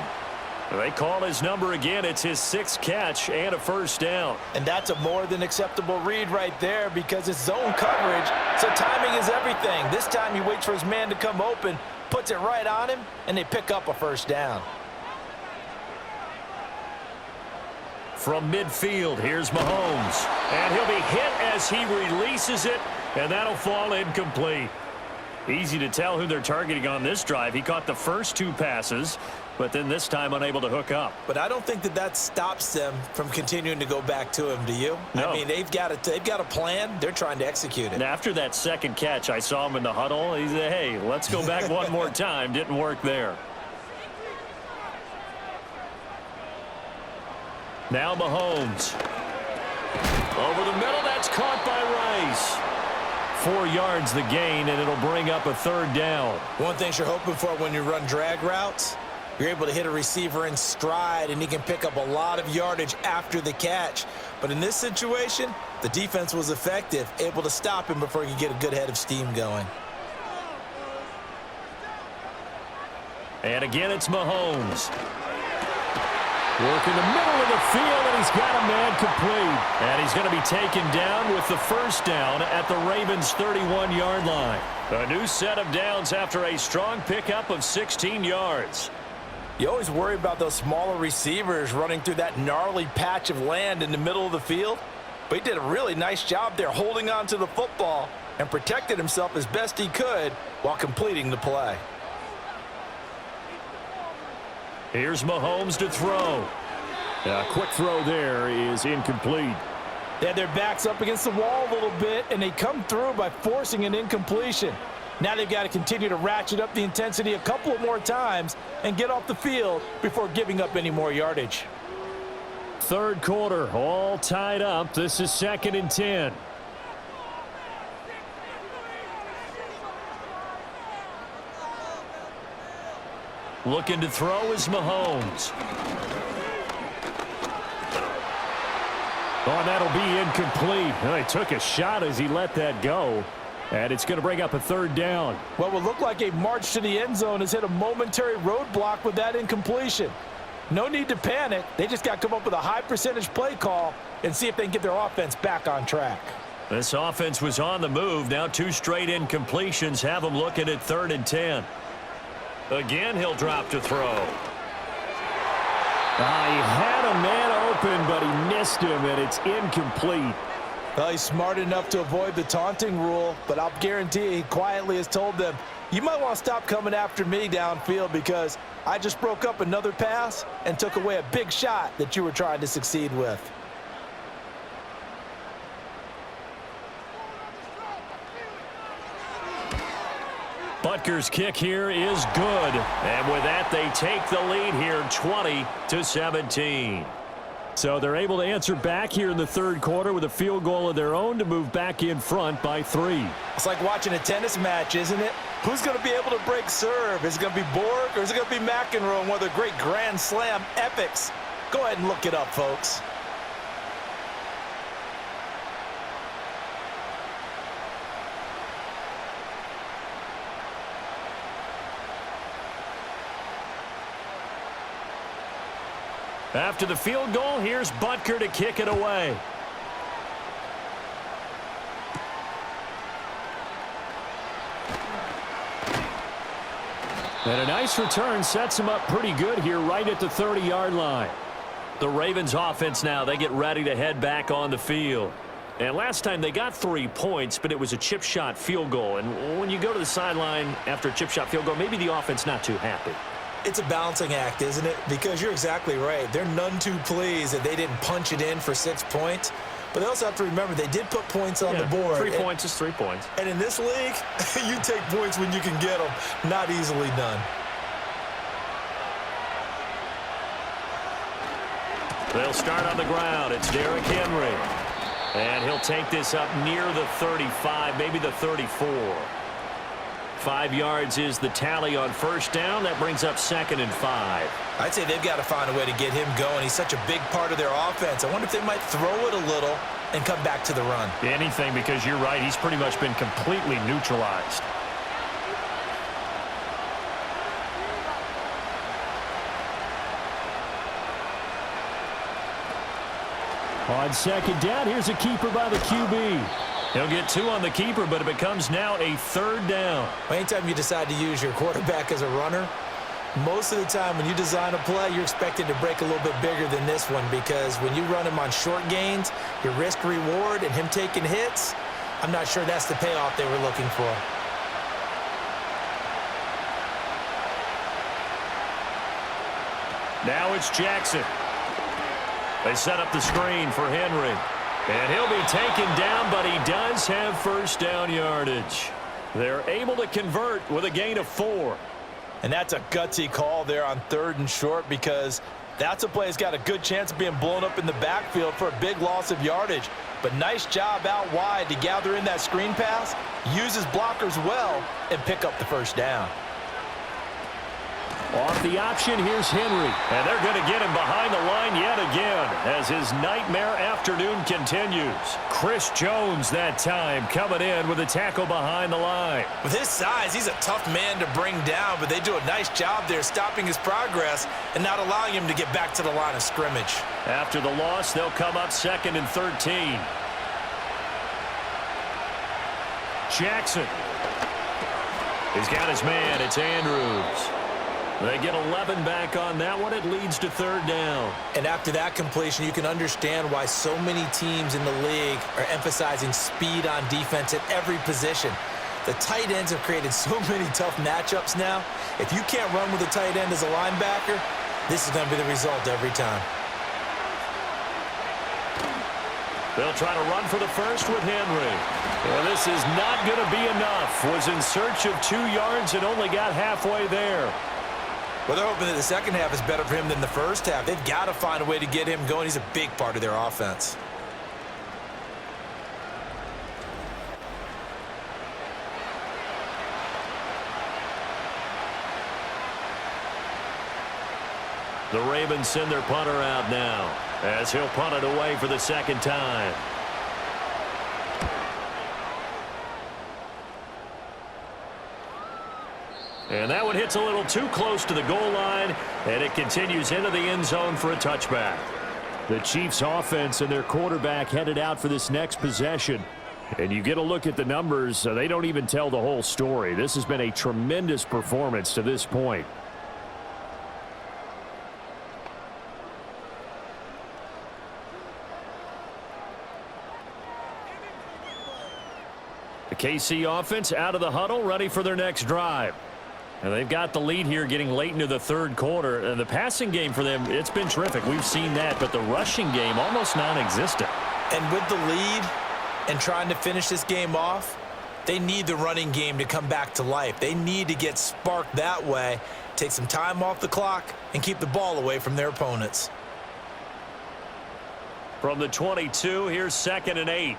They call his number again. It's his 6th catch and a 1st down. And that's a more than acceptable read right there because it's zone coverage, so timing is everything. This time he waits for his man to come open, puts it right on him, and they pick up a 1st down. From midfield, here's Mahomes. And he'll be hit as he releases it, and that'll fall incomplete. Easy to tell who they're targeting on this drive. He caught the first 2 passes, but then this time unable to hook up. But I don't think that stops them from continuing to go back to him, do you? No. I mean, they've got a plan. They're trying to execute it. And after that second catch, I saw him in the huddle. He said, hey, let's go back one more time. Didn't work there. Now Mahomes. Over the middle, that's caught by Rice. 4 yards the gain, and it'll bring up a third down. One thing you're hoping for when you run drag routes, you're able to hit a receiver in stride, and he can pick up a lot of yardage after the catch. But in this situation, the defense was effective, able to stop him before he could get a good head of steam going. And again, it's Mahomes. Working the middle of the field, and he's got a man complete. And he's going to be taken down with the first down at the Ravens' 31-yard line. A new set of downs after a strong pickup of 16 yards. You always worry about those smaller receivers running through that gnarly patch of land in the middle of the field. But he did a really nice job there holding on to the football and protected himself as best he could while completing the play. Here's Mahomes to throw. A quick throw there is incomplete. They had their backs up against the wall a little bit, and they come through by forcing an incompletion. Now they've got to continue to ratchet up the intensity a couple of more times and get off the field before giving up any more yardage. Third quarter, all tied up. This is 2nd and 10. Looking to throw is Mahomes. Oh, and that'll be incomplete. Well, he took a shot as he let that go. And it's going to bring up a third down. What will look like a march to the end zone has hit a momentary roadblock with that incompletion. No need to panic. They just got to come up with a high percentage play call and see if they can get their offense back on track. This offense was on the move. Now 2 straight incompletions have them looking at 3rd and 10. Again, he'll drop to throw. He had a man open, but he missed him, and it's incomplete. Well, he's smart enough to avoid the taunting rule, but I'll guarantee you he quietly has told them, you might want to stop coming after me downfield because I just broke up another pass and took away a big shot that you were trying to succeed with. Butker's kick here is good. And with that, they take the lead here 20-17. So they're able to answer back here in the third quarter with a field goal of their own to move back in front by 3. It's like watching a tennis match, isn't it? Who's going to be able to break serve? Is it going to be Borg or is it going to be McEnroe in one of the great Grand Slam epics? Go ahead and look it up, folks. After the field goal, here's Butker to kick it away. And a nice return sets him up pretty good here right at the 30-yard line. The Ravens offense now, they get ready to head back on the field. And last time they got 3 points, but it was a chip shot field goal. And when you go to the sideline after a chip shot field goal, maybe the offense not too happy. It's a balancing act, isn't it? Because you're exactly right. They're none too pleased that they didn't punch it in for 6 points. But they also have to remember they did put points on the board. 3 points is 3 points. And in this league, you take points when you can get them. Not easily done. They'll start on the ground. It's Derrick Henry. And he'll take this up near the 35, maybe the 34. 5 yards is the tally on first down. That brings up 2nd and 5. I'd say they've got to find a way to get him going. He's such a big part of their offense. I wonder if they might throw it a little and come back to the run. Anything, because you're right. He's pretty much been completely neutralized. On 2nd down, here's a keeper by the QB. He'll get 2 on the keeper, but it becomes now a 3rd down. Anytime you decide to use your quarterback as a runner, most of the time when you design a play, you're expected to break a little bit bigger than this one because when you run him on short gains, your risk-reward and him taking hits, I'm not sure that's the payoff they were looking for. Now it's Jackson. They set up the screen for Henry. And he'll be taken down, but he does have first down yardage. They're able to convert with a gain of 4. And that's a gutsy call there on 3rd and short, because that's a play that's got a good chance of being blown up in the backfield for a big loss of yardage. But nice job out wide to gather in that screen pass, use his blockers well, and pick up the first down. Off the option, here's Henry. And they're going to get him behind the line yet again as his nightmare afternoon continues. Chris Jones that time coming in with a tackle behind the line. With his size, he's a tough man to bring down, but they do a nice job there stopping his progress and not allowing him to get back to the line of scrimmage. After the loss, they'll come up 2nd and 13. Jackson. He's got his man. It's Andrews. They get 11 back on that one. It leads to 3rd down. And after that completion, you can understand why so many teams in the league are emphasizing speed on defense at every position. The tight ends have created so many tough matchups now. If you can't run with a tight end as a linebacker, this is going to be the result every time. They'll try to run for the first with Henry. Well, this is not going to be enough. Was in search of 2 yards and only got halfway there. Well, they're hoping that the second half is better for him than the first half. They've got to find a way to get him going. He's a big part of their offense. The Ravens send their punter out now as he'll punt it away for the 2nd time. And that one hits a little too close to the goal line, and it continues into the end zone for a touchback. The Chiefs offense and their quarterback headed out for this next possession. And you get a look at the numbers, they don't even tell the whole story. This has been a tremendous performance to this point. The KC offense out of the huddle, ready for their next drive. And they've got the lead here getting late into the 3rd quarter. And the passing game for them, it's been terrific. We've seen that, but the rushing game almost non-existent. And with the lead and trying to finish this game off, they need the running game to come back to life. They need to get sparked that way, take some time off the clock, and keep the ball away from their opponents. From the 22, here's 2nd and 8.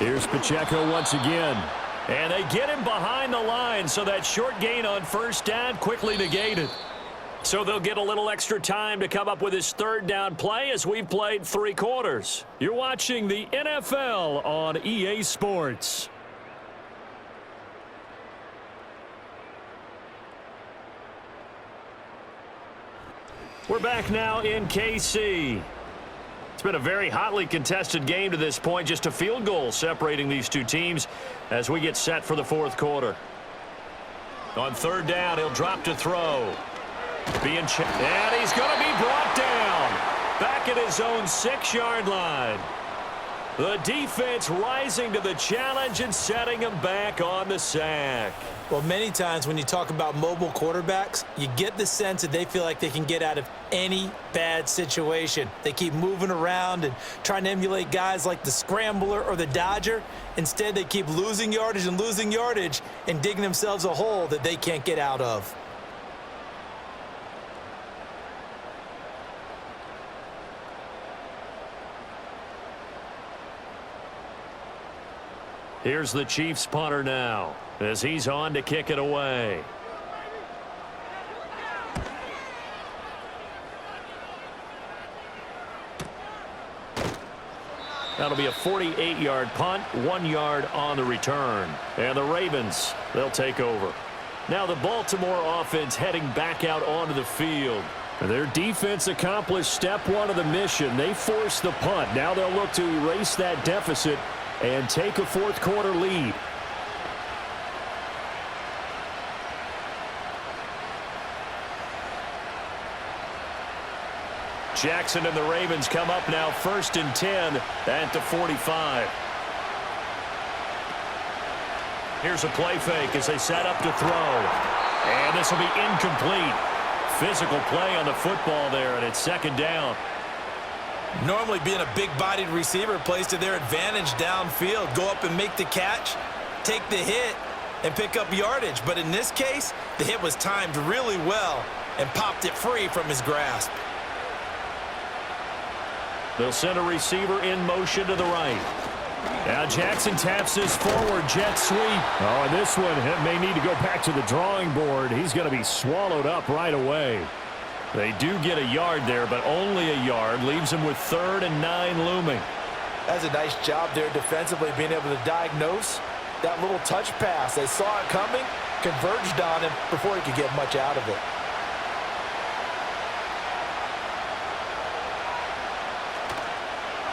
Here's Pacheco once again. And they get him behind the line, so that short gain on first down quickly negated. So they'll get a little extra time to come up with his 3rd down play as we've played 3 quarters. You're watching the NFL on EA Sports. We're back now in KC. It's been a very hotly contested game to this point. Just a field goal separating these two teams as we get set for the 4th quarter. On 3rd down, he'll drop to throw. And he's going to be brought down back at his own 6-yard line. The defense rising to the challenge and setting him back on the sack. Well, many times when you talk about mobile quarterbacks, you get the sense that they feel like they can get out of any bad situation. They keep moving around and trying to emulate guys like the Scrambler or the Dodger. Instead, they keep losing yardage and digging themselves a hole that they can't get out of. Here's the Chiefs punter now as he's on to kick it away. That'll be a 48-yard punt, 1 yard on the return. And the Ravens, they'll take over. Now the Baltimore offense heading back out onto the field. Their defense accomplished step 1 of the mission. They forced the punt. Now they'll look to erase that deficit and take a 4th quarter lead. Jackson and the Ravens come up now 1st and 10 at the 45. Here's a play fake as they set up to throw. And this will be incomplete. Physical play on the football there, and it's second down. Normally being a big-bodied receiver plays to their advantage downfield. Go up and make the catch, take the hit, and pick up yardage. But in this case, the hit was timed really well and popped it free from his grasp. They'll send a receiver in motion to the right. Now Jackson taps this forward jet sweep. Oh, and this one may need to go back to the drawing board. He's going to be swallowed up right away. They do get a yard there, but only a yard. Leaves them with 3rd and 9 looming. That's a nice job there defensively, being able to diagnose that little touch pass. They saw it coming, converged on him before he could get much out of it.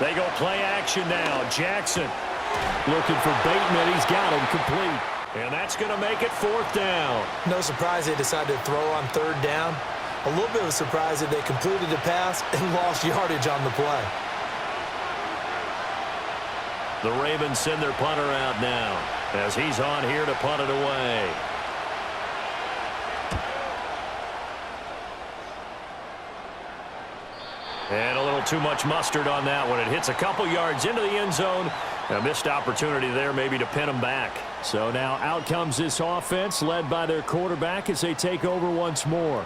They go play action now. Jackson Looking for Bateman. He's got him complete. And that's going to make it 4th down. No surprise they decided to throw on 3rd down. A little bit of a surprise that they completed the pass and lost yardage on the play. The Ravens send their punter out now as he's on here to punt it away. And a little too much mustard on that one. It hits a couple yards into the end zone. A missed opportunity there maybe to pin them back. So now out comes this offense led by their quarterback as they take over once more.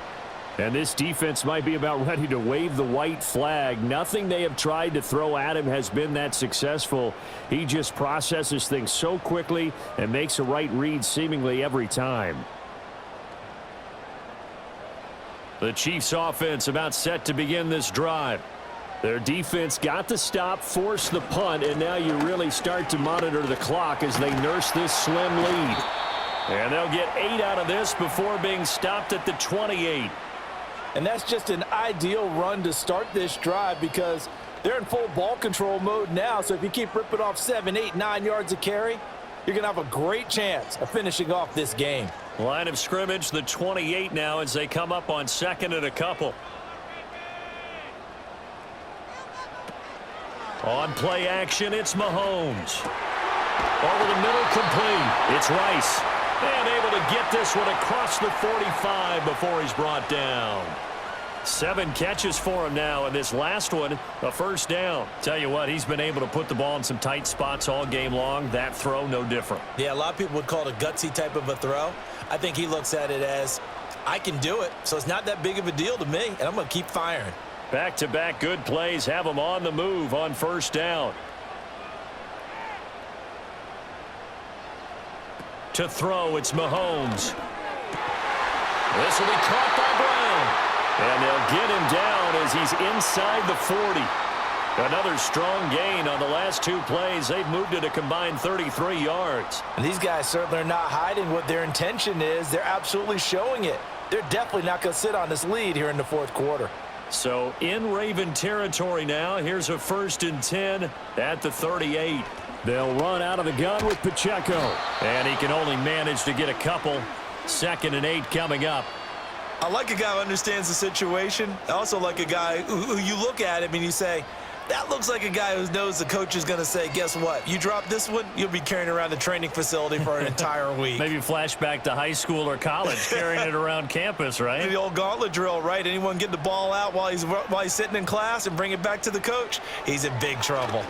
And this defense might be about ready to wave the white flag. Nothing they have tried to throw at him has been that successful. He just processes things so quickly and makes a right read seemingly every time. The Chiefs offense about set to begin this drive. Their defense got the stop, forced the punt, and now you really start to monitor the clock as they nurse this slim lead. And they'll get 8 out of this before being stopped at the 28. And that's just an ideal run to start this drive because they're in full ball control mode now. So if you keep ripping off 7, 8, 9 yards of carry, you're going to have a great chance of finishing off this game. Line of scrimmage, the 28 now as they come up on 2nd and a couple. On play action, it's Mahomes. Over the middle, complete. It's Rice. And able to get this one across the 45 before he's brought down. 7 catches for him now, and this last one, a 1st down. Tell you what, he's been able to put the ball in some tight spots all game long. That throw, no different. Yeah, a lot of people would call it a gutsy type of a throw. I think he looks at it as, I can do it, so it's not that big of a deal to me, and I'm going to keep firing. Back-to-back good plays have him on the move on 1st down. To throw, it's Mahomes. This will be caught by Brown. And they'll get him down as he's inside the 40. Another strong gain on the last 2 plays. They've moved it a combined 33 yards. And these guys certainly are not hiding what their intention is. They're absolutely showing it. They're definitely not going to sit on this lead here in the 4th quarter. So in Raven territory now. Here's a 1st and 10 at the 38. They'll run out of the gun with Pacheco. And he can only manage to get a couple. 2nd and 8 coming up. I like a guy who understands the situation. I also like a guy who you look at him and you say, that looks like a guy who knows the coach is going to say, guess what? You drop this one, you'll be carrying around the training facility for an entire week. Maybe flashback to high school or college, carrying it around campus, right? The old gauntlet drill, right? Anyone get the ball out while he's sitting in class and bring it back to the coach, he's in big trouble.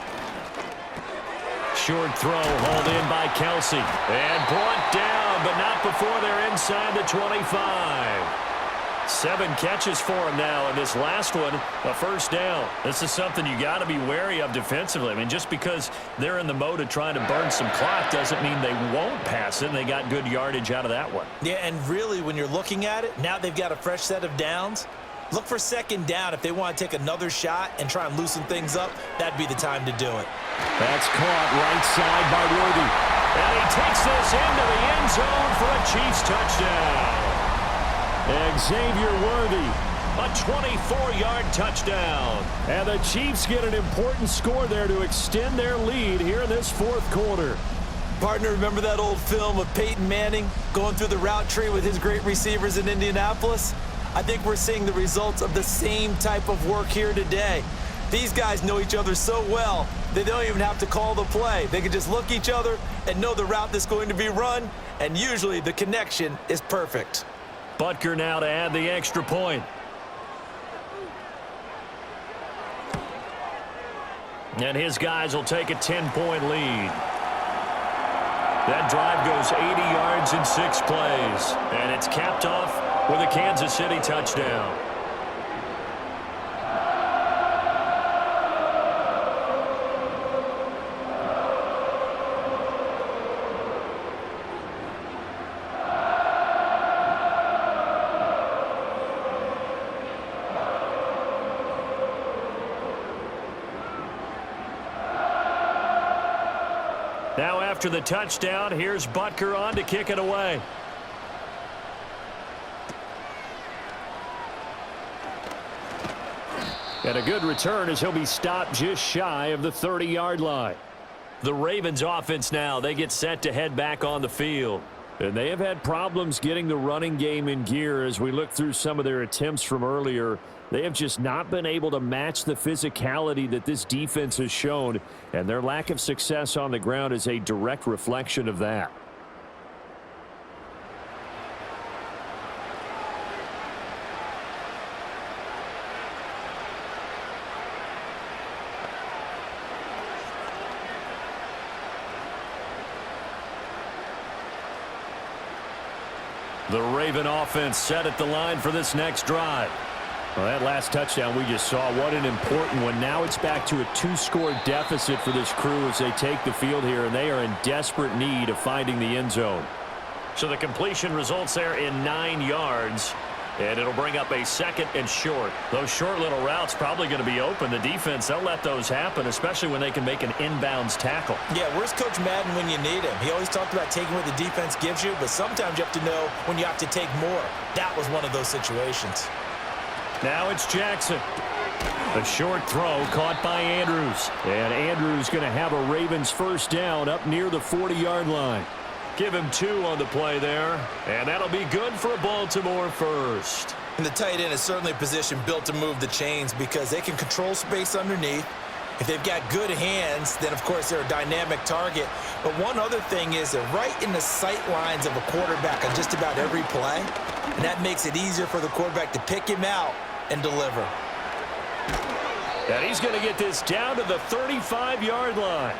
Short throw, hauled in by Kelsey. And brought down, but not before they're inside the 25. 7 catches for him now, and this last one, a 1st down. This is something you got to be wary of defensively. I mean, just because they're in the mode of trying to burn some clock doesn't mean they won't pass it, and they got good yardage out of that one. Yeah, and really, when you're looking at it, now they've got a fresh set of downs. Look for 2nd down. If they want to take another shot and try and loosen things up, that'd be the time to do it. That's caught right side by Worthy. And he takes this into the end zone for a Chiefs touchdown. Xavier Worthy. A 24-yard touchdown. And the Chiefs get an important score there to extend their lead here in this 4th quarter. Partner, remember that old film of Peyton Manning going through the route tree with his great receivers in Indianapolis? I think we're seeing the results of the same type of work here today. These guys know each other so well, they don't even have to call the play. They can just look each other and know the route that's going to be run, and usually the connection is perfect. Butker now to add the extra point. And his guys will take a 10-point lead. That drive goes 80 yards in 6 plays. And it's capped off with a Kansas City touchdown. Now after the touchdown, here's Butker on to kick it away. And a good return as he'll be stopped just shy of the 30-yard line. The Ravens offense now, they get set to head back on the field. And they have had problems getting the running game in gear as we look through some of their attempts from earlier. They have just not been able to match the physicality that this defense has shown, and their lack of success on the ground is a direct reflection of that. The Raven offense set at the line for this next drive. Well, that last touchdown we just saw, what an important one. Now it's back to a 2-score deficit for this crew as they take the field here, and they are in desperate need of finding the end zone. So the completion results there in 9 yards, and it'll bring up a 2nd and short. Those short little routes probably going to be open. The defense, they'll let those happen, especially when they can make an inbounds tackle. Yeah, where's Coach Madden when you need him? He always talked about taking what the defense gives you, but sometimes you have to know when you have to take more. That was one of those situations. Now it's Jackson. A short throw caught by Andrews. And Andrews going to have a Ravens first down up near the 40-yard line. Give him 2 on the play there. And that'll be good for a Baltimore first. And the tight end is certainly a position built to move the chains because they can control space underneath. If they've got good hands, then, of course, they're a dynamic target. But one other thing is they're right in the sight lines of a quarterback on just about every play. And that makes it easier for the quarterback to pick him out and deliver. And he's going to get this down to the 35-yard line.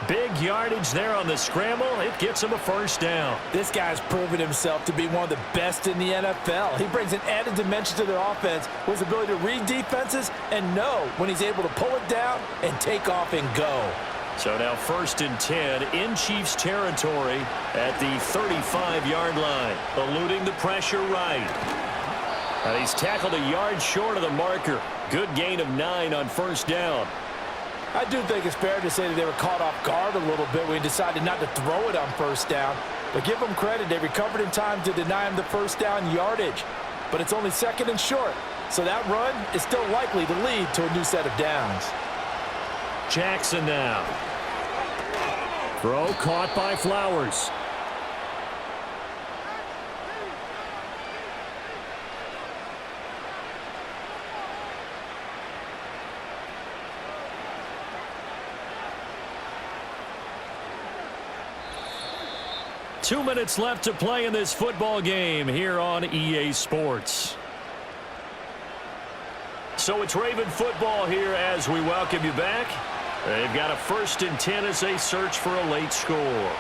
Big yardage there on the scramble. It gets him a first down. This guy's proven himself to be one of the best in the NFL. He brings an added dimension to their offense with his ability to read defenses and know when he's able to pull it down and take off and go. So now 1st and 10 in Chiefs territory at the 35-yard line. Eluding the pressure right. And he's tackled a yard short of the marker. Good gain of 9 on first down. I do think it's fair to say that they were caught off guard a little bit when he decided not to throw it on first down. But give them credit, they recovered in time to deny him the first down yardage. But it's only 2nd and short, so that run is still likely to lead to a new set of downs. Jackson now. Throw caught by Flowers. Two minutes left to play in this football game here on EA Sports. So it's Raven football here as we welcome you back. They've got a 1st and 10 as they search for a late score.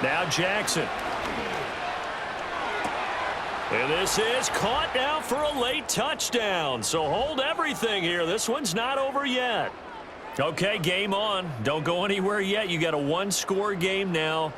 Now Jackson. And this is caught now for a late touchdown. So hold everything here. This one's not over yet. Okay, game on. Don't go anywhere yet. You got a 1-score game now.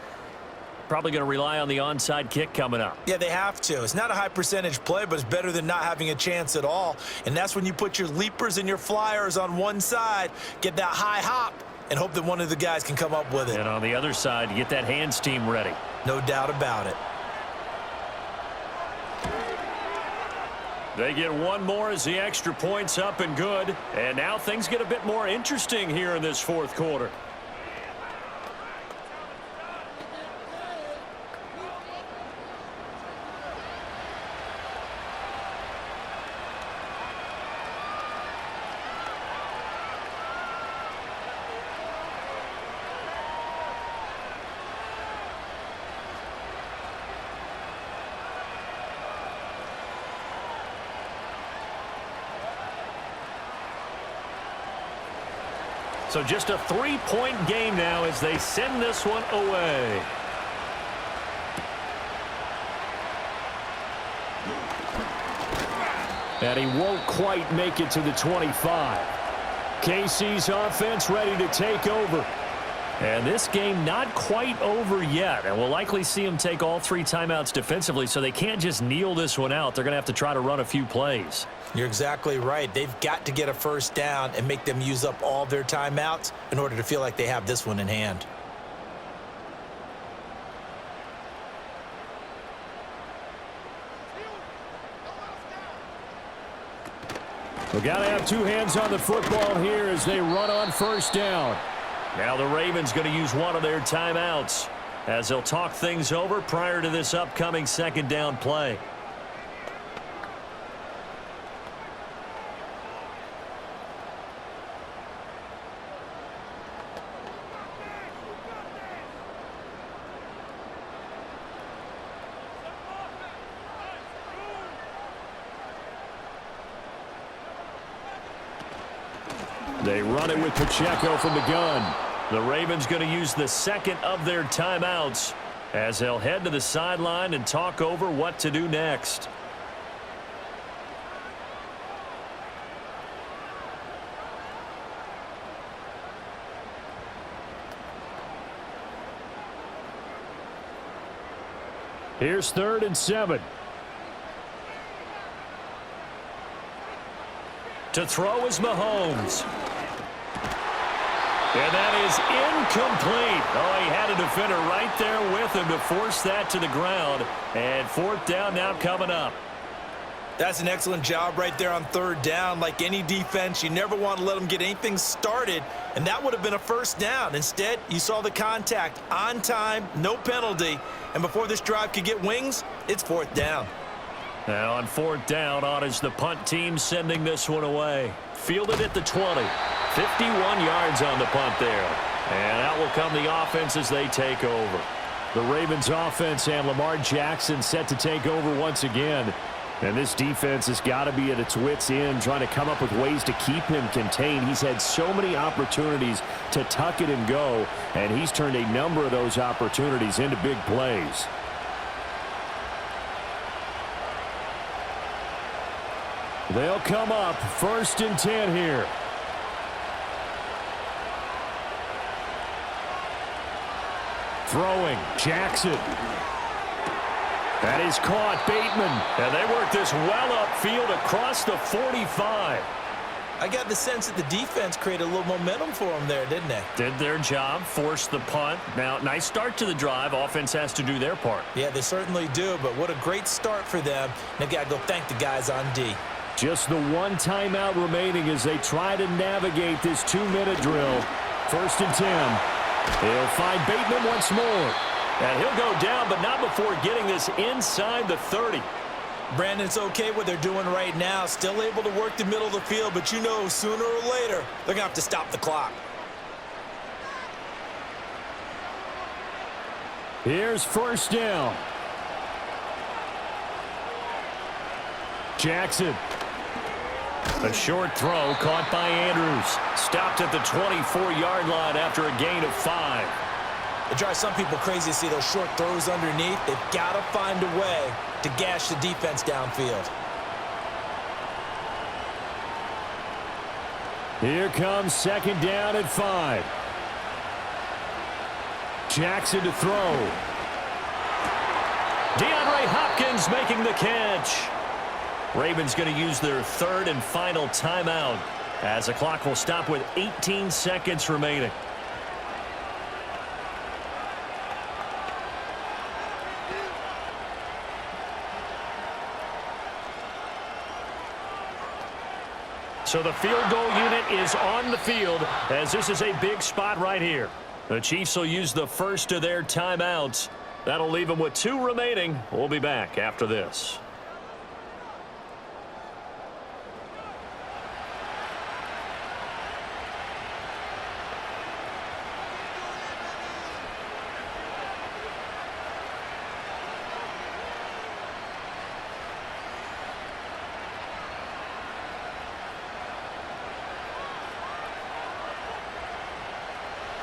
Probably going to rely on the onside kick coming up. Yeah, they have to. It's not a high percentage play, but it's better than not having a chance at all. And that's when you put your leapers and your flyers on one side, get that high hop, and hope that one of the guys can come up with it. And on the other side, you get that hands team ready. No doubt about it. They get one more as the extra point's up and good. And now things get a bit more interesting here in this 4th quarter. So just a 3-point game now as they send this one away. And he won't quite make it to the 25. KC's offense ready to take over. And this game not quite over yet. And we'll likely see them take all 3 timeouts defensively, so they can't just kneel this one out. They're going to have to try to run a few plays. You're exactly right. They've got to get a first down and make them use up all their timeouts in order to feel like they have this one in hand. We've got to have 2 hands on the football here as they run on first down. Now the Ravens going to use one of their timeouts as they'll talk things over prior to this upcoming second down play. They run it with Pacheco from the gun. The Ravens going to use the second of their timeouts as they'll head to the sideline and talk over what to do next. Here's 3rd and 7. To throw is Mahomes. And that is incomplete. Oh, he had a defender right there with him to force that to the ground. And 4th down now coming up. That's an excellent job right there on 3rd down. Like any defense, you never want to let them get anything started, and that would have been a first down. Instead, you saw the contact on time, no penalty, and before this drive could get wings, it's 4th down. Now on 4th down, on is the punt team sending this one away. Fielded at the 20. 51 yards on the punt there. And out will come the offense as they take over. The Ravens offense and Lamar Jackson set to take over once again. And this defense has got to be at its wits' end, trying to come up with ways to keep him contained. He's had so many opportunities to tuck it and go, and he's turned a number of those opportunities into big plays. They'll come up 1st and 10 here. Throwing, Jackson. That is caught, Bateman. And they work this well upfield across the 45. I got the sense that the defense created a little momentum for them there, didn't they? Did their job, forced the punt. Now, nice start to the drive. Offense has to do their part. Yeah, they certainly do, but what a great start for them. They've got to go thank the guys on D. Just the 1 timeout remaining as they try to navigate this 2-minute drill. 1st and 10. They'll find Bateman once more. And he'll go down, but not before getting this inside the 30. Brandon, it's okay what they're doing right now. Still able to work the middle of the field, but you know sooner or later they're going to have to stop the clock. Here's 1st down. Jackson. A short throw caught by Andrews. Stopped at the 24-yard line after a gain of 5. It drives some people crazy to see those short throws underneath. They've got to find a way to gash the defense downfield. Here comes 2nd down at 5. Jackson to throw. DeAndre Hopkins making the catch. Ravens going to use their 3rd and final timeout as the clock will stop with 18 seconds remaining. So the field goal unit is on the field as this is a big spot right here. The Chiefs will use the first of their timeouts. That'll leave them with 2 remaining. We'll be back after this.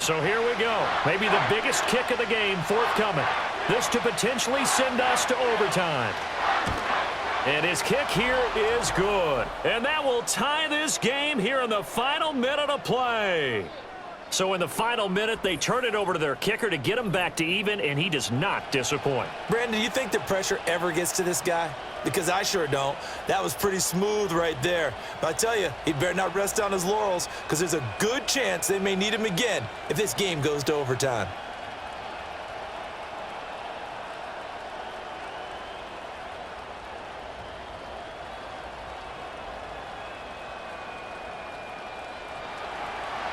So here we go. Maybe the biggest kick of the game forthcoming. This to potentially send us to overtime. And his kick here is good. And that will tie this game here in the final minute of play. So in the final minute, they turn it over to their kicker to get him back to even, and he does not disappoint. Brandon, do you think the pressure ever gets to this guy? Because I sure don't. That was pretty smooth right there. But I tell you, he better not rest on his laurels, because there's a good chance they may need him again if this game goes to overtime.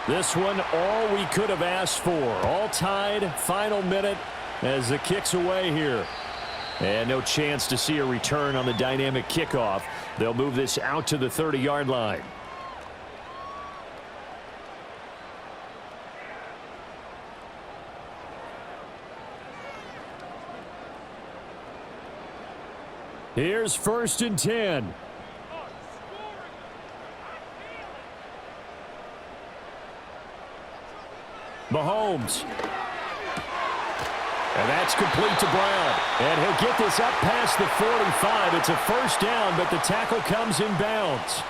This one, all we could have asked for. All tied, final minute as the kick's away here. And no chance to see a return on the dynamic kickoff. They'll move this out to the 30-yard line. Here's 1st and 10. Mahomes. And that's complete to Brown. And he'll get this up past the 45. It's a first down, but the tackle comes in bounds.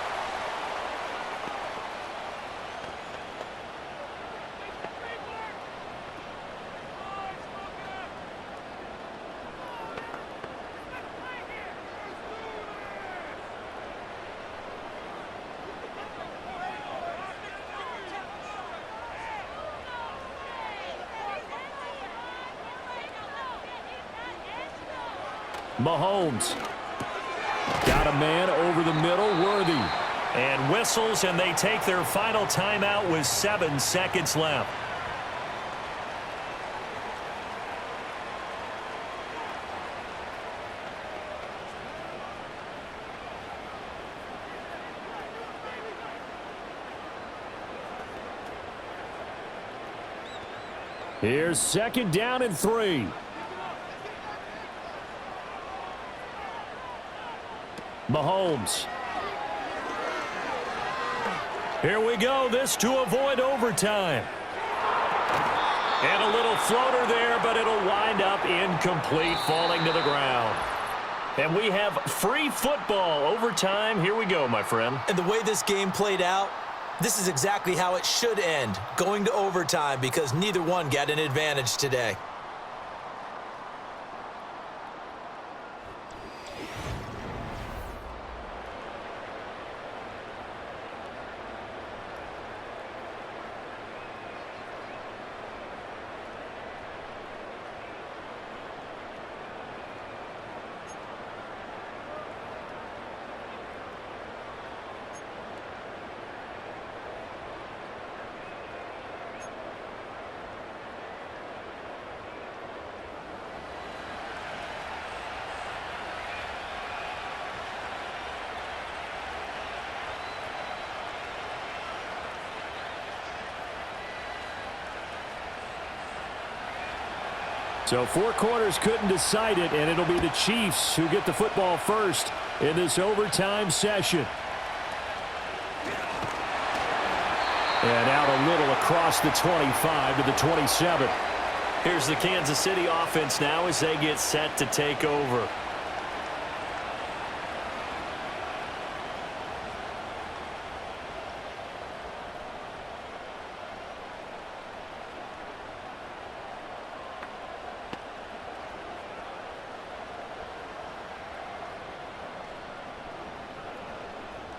Mahomes. Got a man over the middle, Worthy. And whistles, and they take their final timeout with 7 seconds left. Here's 2nd down and 3. Mahomes. Here we go. This to avoid overtime. And a little floater there, but it'll wind up incomplete, falling to the ground. And we have free football overtime. Here we go, my friend. And the way this game played out, this is exactly how it should end, going to overtime, because neither one got an advantage today. So 4 quarters couldn't decide it, and it'll be the Chiefs who get the football first in this overtime session. And out a little across the 25 to the 27. Here's the Kansas City offense now as they get set to take over.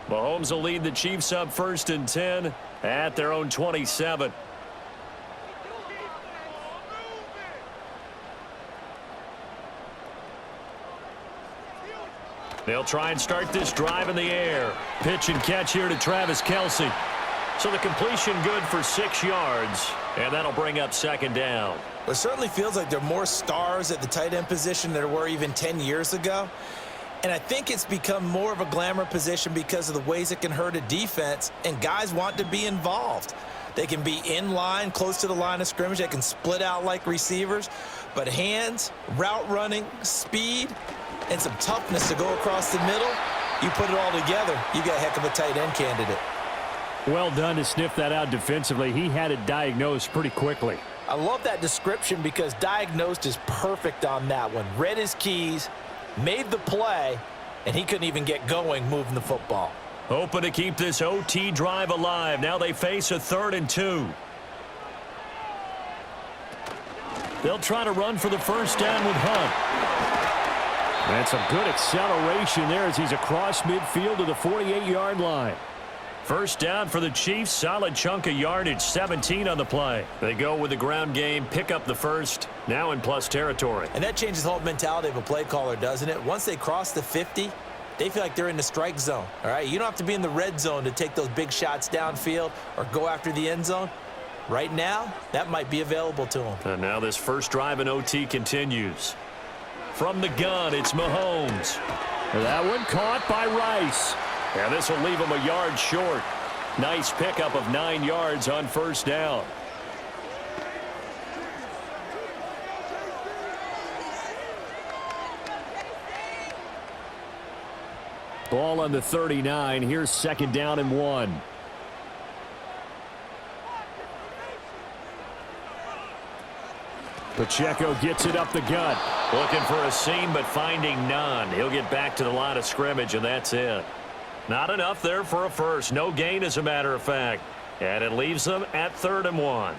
Mahomes will lead the Chiefs up 1st and 10 at their own 27. They'll try and start this drive in the air. Pitch and catch here to Travis Kelce. So the completion good for 6 yards, and that'll bring up 2nd down. It certainly feels like there are more stars at the tight end position than there were even 10 years ago. And I think it's become more of a glamour position because of the ways it can hurt a defense, and guys want to be involved. They can be in line, close to the line of scrimmage. They can split out like receivers. But hands, route running, speed, and some toughness to go across the middle, you put it all together, you got a heck of a tight end candidate. Well done to sniff that out defensively. He had it diagnosed pretty quickly. I love that description because diagnosed is perfect on that one. Read his keys, made the play, and he couldn't even get going moving the football. Hoping to keep this OT drive alive. Now they face a 3rd and 2. They'll try to run for the first down with Hunt. That's a good acceleration there as he's across midfield to the 48-yard line. First down for the Chiefs. Solid chunk of yardage. 17 on the play. They go with the ground game. Pick up the first. Now in plus territory. And that changes the whole mentality of a play caller, doesn't it? Once they cross the 50, they feel like they're in the strike zone. All right, you don't have to be in the red zone to take those big shots downfield or go after the end zone. Right now, that might be available to them. And now this first drive in OT continues. From the gun, it's Mahomes. That one caught by Rice. And this will leave him a yard short. Nice pickup of 9 yards on first down. Ball on the 39. Here's 2nd down and 1. Pacheco gets it up the gut. Looking for a seam, but finding none. He'll get back to the line of scrimmage, and that's it. Not enough there for a first. No gain, as a matter of fact. And it leaves them at 3rd and 1.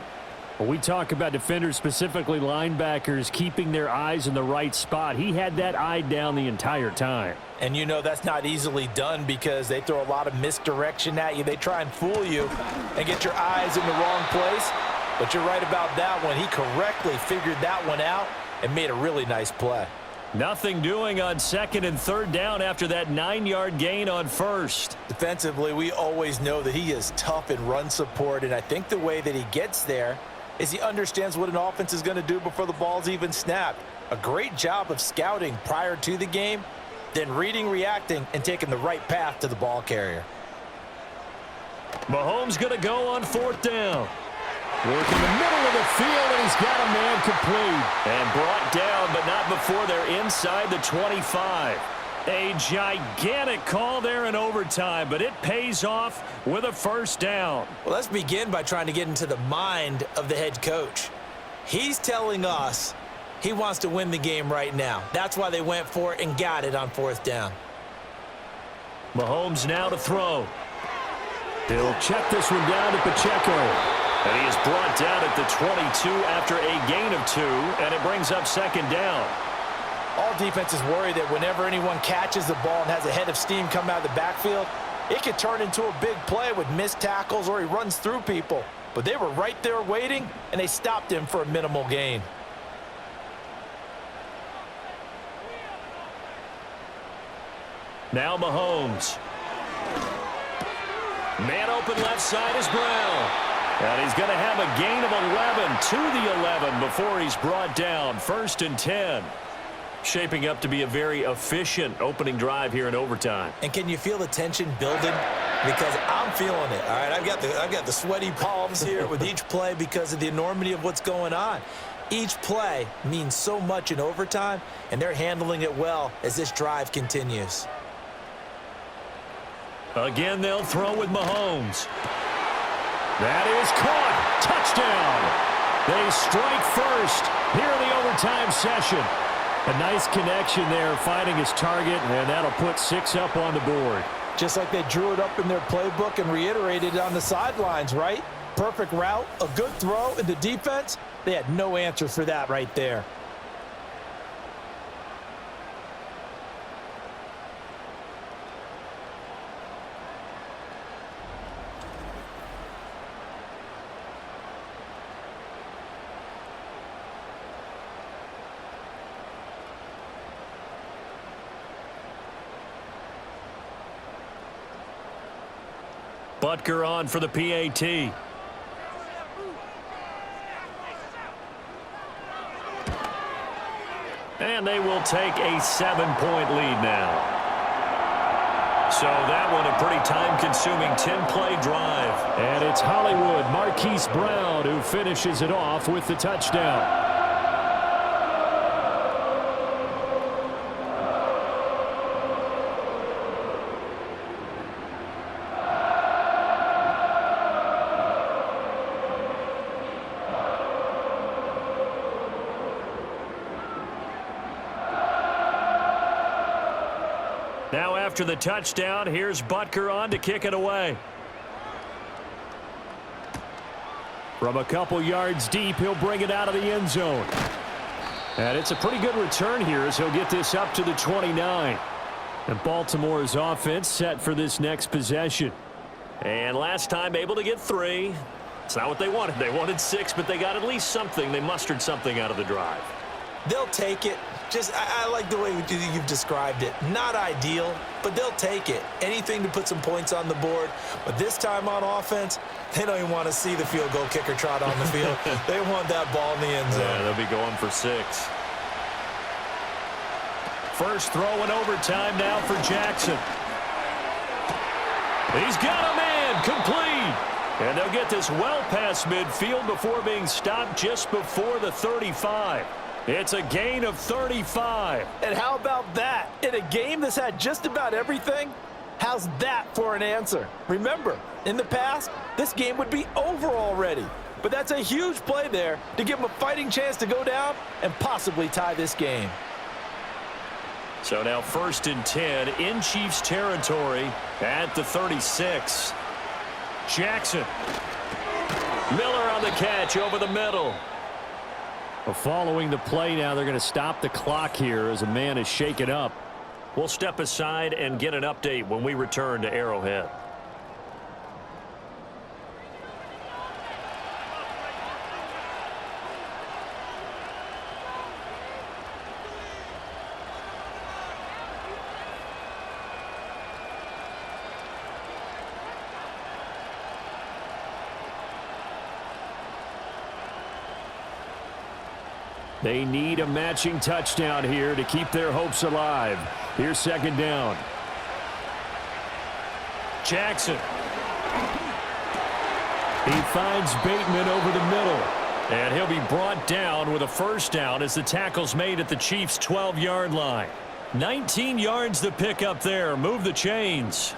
When we talk about defenders, specifically linebackers, keeping their eyes in the right spot, he had that eye down the entire time. And you know that's not easily done because they throw a lot of misdirection at you. They try and fool you and get your eyes in the wrong place. But you're right about that one. He correctly figured that one out and made a really nice play. Nothing doing on 2nd and 3rd down after that 9-yard gain on first. Defensively, we always know that he is tough in run support, and I think the way that he gets there is he understands what an offense is going to do before the ball's even snapped. A great job of scouting prior to the game, then reading, reacting, and taking the right path to the ball carrier. Mahomes going to go on 4th down. Working the middle of the field, and he's got a man complete. And brought down, but not before they're inside the 25. A gigantic call there in overtime, but it pays off with a first down. Well, let's begin by trying to get into the mind of the head coach. He's telling us he wants to win the game right now. That's why they went for it and got it on 4th down. Mahomes now to throw. He'll check this one down to Pacheco. And he is brought down at the 22 after a gain of 2, and it brings up 2nd down. All defenses worry that whenever anyone catches the ball and has a head of steam come out of the backfield, it could turn into a big play with missed tackles or he runs through people. But they were right there waiting, and they stopped him for a minimal gain. Now Mahomes. Man open left side is Brown. And he's going to have a gain of 11 to the 11 before he's brought down. 1st and 10. Shaping up to be a very efficient opening drive here in overtime. And can you feel the tension building? Because I'm feeling it. All right, I've got the sweaty palms here with each play because of the enormity of what's going on. Each play means so much in overtime, and they're handling it well as this drive continues. Again, they'll throw with Mahomes. That is caught. Touchdown. They strike first here in the overtime session. A nice connection there, finding his target, and that'll put 6 up on the board. Just like they drew it up in their playbook and reiterated it on the sidelines, right? Perfect route, a good throw, and the defense, they had no answer for that right there. Butker on for the PAT. And they will take a 7-point lead now. So that one a pretty time-consuming 10-play drive. And it's Hollywood Marquise Brown who finishes it off with the touchdown. Now after the touchdown, here's Butker on to kick it away. From a couple yards deep, he'll bring it out of the end zone. And it's a pretty good return here as he'll get this up to the 29. And Baltimore's offense set for this next possession. And last time able to get 3. It's not what they wanted. They wanted 6, but they got at least something. They mustered something out of the drive. They'll take it. I like the way you've described it. Not ideal, but they'll take it. Anything to put some points on the board. But this time on offense, they don't even want to see the field goal kicker trot on the field. They want that ball in the end zone. Yeah, they'll be going for 6. First throw in overtime now for Jackson. He's got a man complete. And they'll get this well past midfield before being stopped just before the 35. It's a gain of 35. And how about that? In a game that's had just about everything, how's that for an answer? Remember, in the past, this game would be over already. But that's a huge play there to give them a fighting chance to go down and possibly tie this game. So now 1st and 10 in Chiefs territory at the 36. Jackson. Miller on the catch over the middle. Well, following the play now, they're going to stop the clock here as a man is shaken up. We'll step aside and get an update when we return to Arrowhead. They need a matching touchdown here to keep their hopes alive. Here's 2nd down. Jackson. He finds Bateman over the middle. And he'll be brought down with a 1st down as the tackle's made at the Chiefs' 12-yard line. 19 yards to pick up there. Move the chains.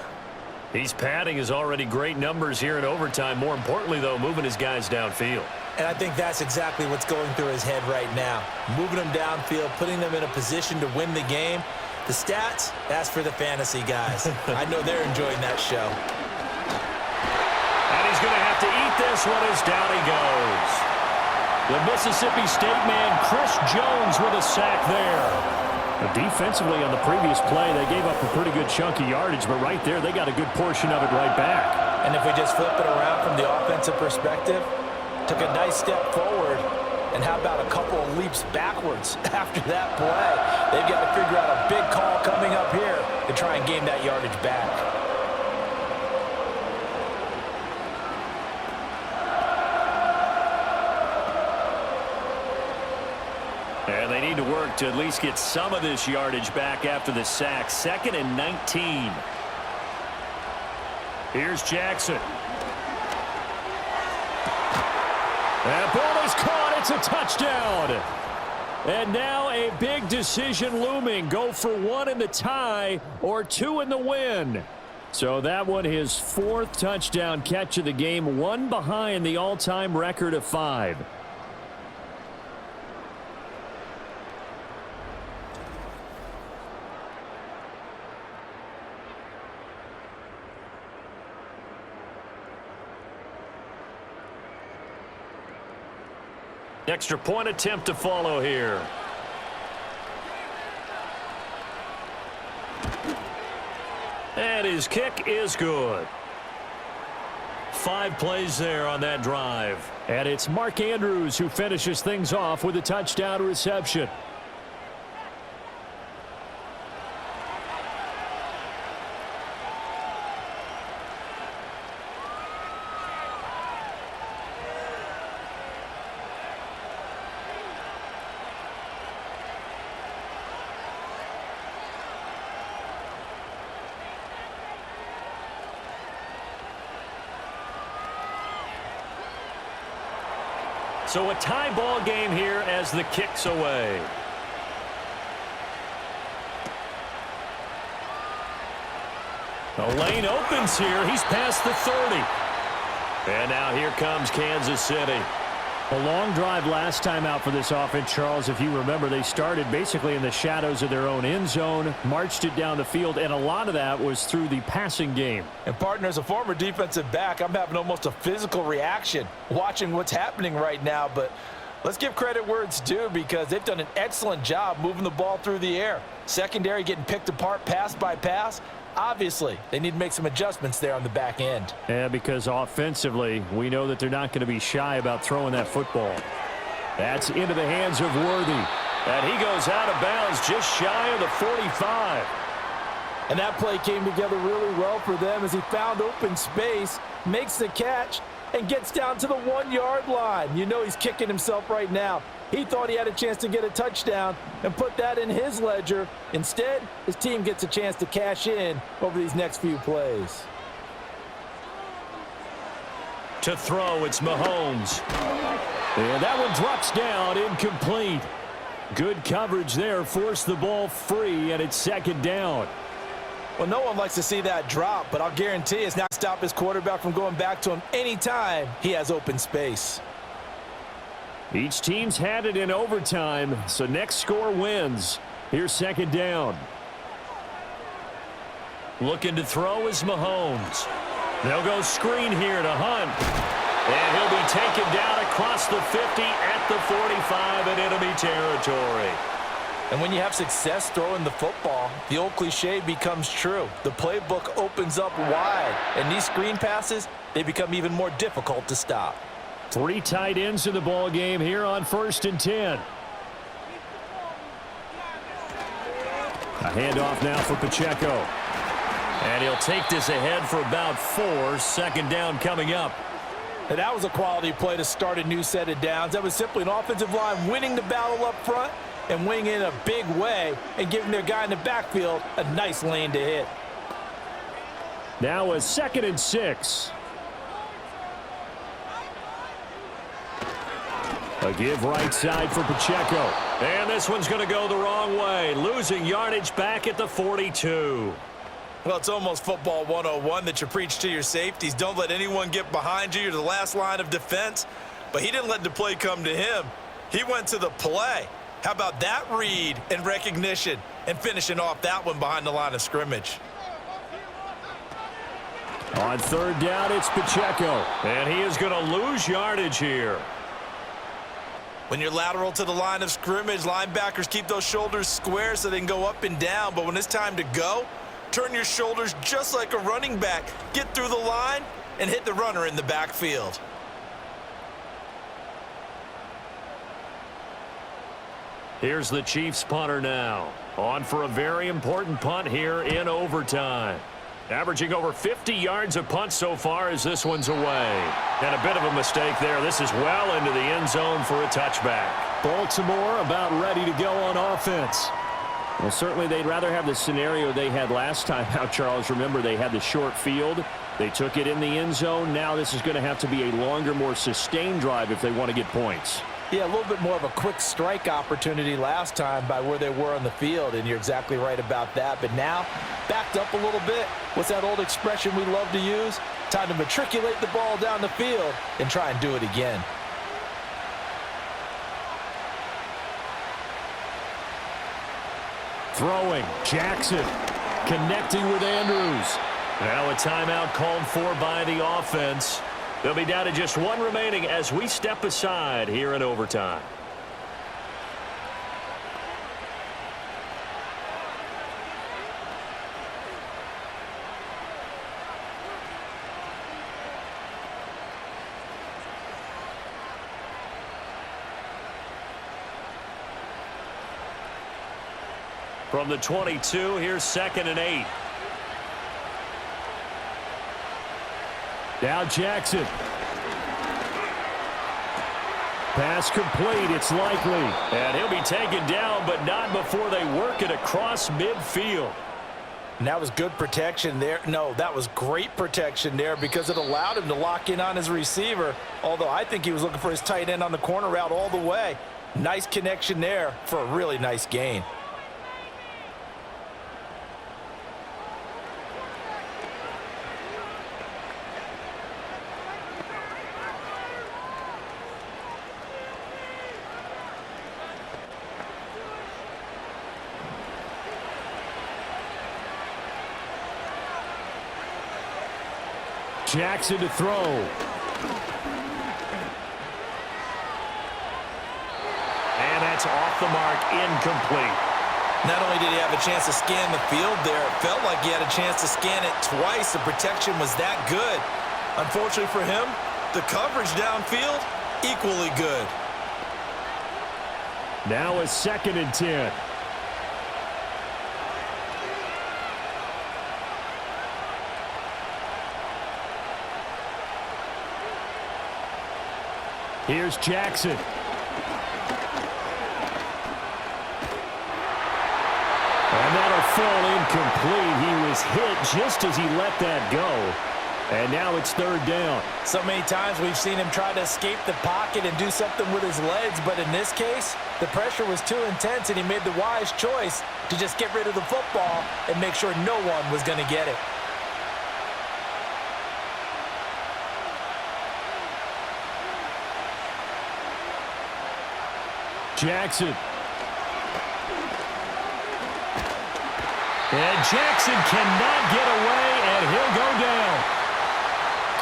He's padding his already great numbers here in overtime. More importantly, though, moving his guys downfield. And I think that's exactly what's going through his head right now. Moving them downfield, putting them in a position to win the game. The stats, that's for the fantasy guys. I know they're enjoying that show. And he's going to have to eat this one as down he goes. The Mississippi State man, Chris Jones, with a sack there. Defensively on the previous play, they gave up a pretty good chunk of yardage, but right there, they got a good portion of it right back. And if we just flip it around from the offensive perspective, took a nice step forward, and how about a couple of leaps backwards after that play? They've got to figure out a big call coming up here to try and gain that yardage back. And they need to work to at least get some of this yardage back after the sack. 2nd and 19. Here's Jackson. That ball is caught. It's a touchdown. And now a big decision looming. Go for 1 in the tie or 2 in the win. So that one, his 4th touchdown catch of the game, 1 behind the all-time record of 5. Extra point attempt to follow here. And his kick is good. 5 plays there on that drive. And it's Mark Andrews who finishes things off with a touchdown reception. So a tie ball game here as the kick's away. The lane opens here. He's past the 30. And now here comes Kansas City. A long drive last time out for this offense, Charles. If you remember, they started basically in the shadows of their own end zone, marched it down the field, and a lot of that was through the passing game. And, partner, as a former defensive back, I'm having almost a physical reaction watching what's happening right now. But let's give credit where it's due because they've done an excellent job moving the ball through the air. Secondary getting picked apart pass by pass. Obviously, they need to make some adjustments there on the back end. Yeah, because offensively, we know that they're not going to be shy about throwing that football. That's into the hands of Worthy. And he goes out of bounds just shy of the 45. And that play came together really well for them as he found open space, makes the catch, and gets down to the 1-yard line. You know he's kicking himself right now. He thought he had a chance to get a touchdown and put that in his ledger. Instead, his team gets a chance to cash in over these next few plays. To throw, it's Mahomes. And that one drops down, incomplete. Good coverage there, forced the ball free, and it's second down. Well, no one likes to see that drop, but I'll guarantee it's not stop his quarterback from going back to him anytime he has open space. Each team's had it in overtime, so next score wins. Here's second down. Looking to throw is Mahomes. They'll go screen here to Hunt. And he'll be taken down across the 50 at the 45 in enemy territory. And when you have success throwing the football, the old cliche becomes true. The playbook opens up wide, and these screen passes, they become even more difficult to stop. 3 tight ends in the ball game here on 1st and 10. A handoff now for Pacheco. And he'll take this ahead for about 4. Second down coming up. And that was a quality play to start a new set of downs. That was simply an offensive line winning the battle up front and winning in a big way and giving their guy in the backfield a nice lane to hit. Now a 2nd and 6. A give right side for Pacheco. And this one's going to go the wrong way. Losing yardage back at the 42. Well, it's almost football 101 that you preach to your safeties. Don't let anyone get behind you. You're the last line of defense. But he didn't let the play come to him. He went to the play. How about that read and recognition and finishing off that one behind the line of scrimmage? On 3rd down, it's Pacheco. And he is going to lose yardage here. When you're lateral to the line of scrimmage, linebackers keep those shoulders square so they can go up and down. But when it's time to go, turn your shoulders just like a running back. Get through the line and hit the runner in the backfield. Here's the Chiefs punter now. On for a very important punt here in overtime. Averaging over 50 yards a punt so far as this one's away. And a bit of a mistake there. This is well into the end zone for a touchback. Baltimore about ready to go on offense. Well, certainly they'd rather have the scenario they had last time out, Charles. Remember, they had the short field. They took it in the end zone. Now this is going to have to be a longer, more sustained drive if they want to get points. Yeah, a little bit more of a quick strike opportunity last time by where they were on the field, and you're exactly right about that. But now, backed up a little bit. What's that old expression we love to use? Time to matriculate the ball down the field and try and do it again. Throwing, Jackson, connecting with Andrews. Now a timeout called for by the offense. They'll be down to just 1 remaining as we step aside here in overtime. From the 22, here's 2nd and 8. Now Jackson. Pass complete, it's likely. And he'll be taken down, but not before they work it across midfield. And that was good protection there. No, that was great protection there because it allowed him to lock in on his receiver, although I think he was looking for his tight end on the corner route all the way. Nice connection there for a really nice gain. Jackson to throw. And that's off the mark, incomplete. Not only did he have a chance to scan the field there, it felt like he had a chance to scan it twice. The protection was that good. Unfortunately for him, the coverage downfield, equally good. Now a 2nd and 10. Here's Jackson. And that'll fall incomplete. He was hit just as he let that go. And now it's 3rd down. So many times we've seen him try to escape the pocket and do something with his legs, but in this case, the pressure was too intense and he made the wise choice to just get rid of the football and make sure no one was going to get it. Jackson. And Jackson cannot get away, and he'll go down.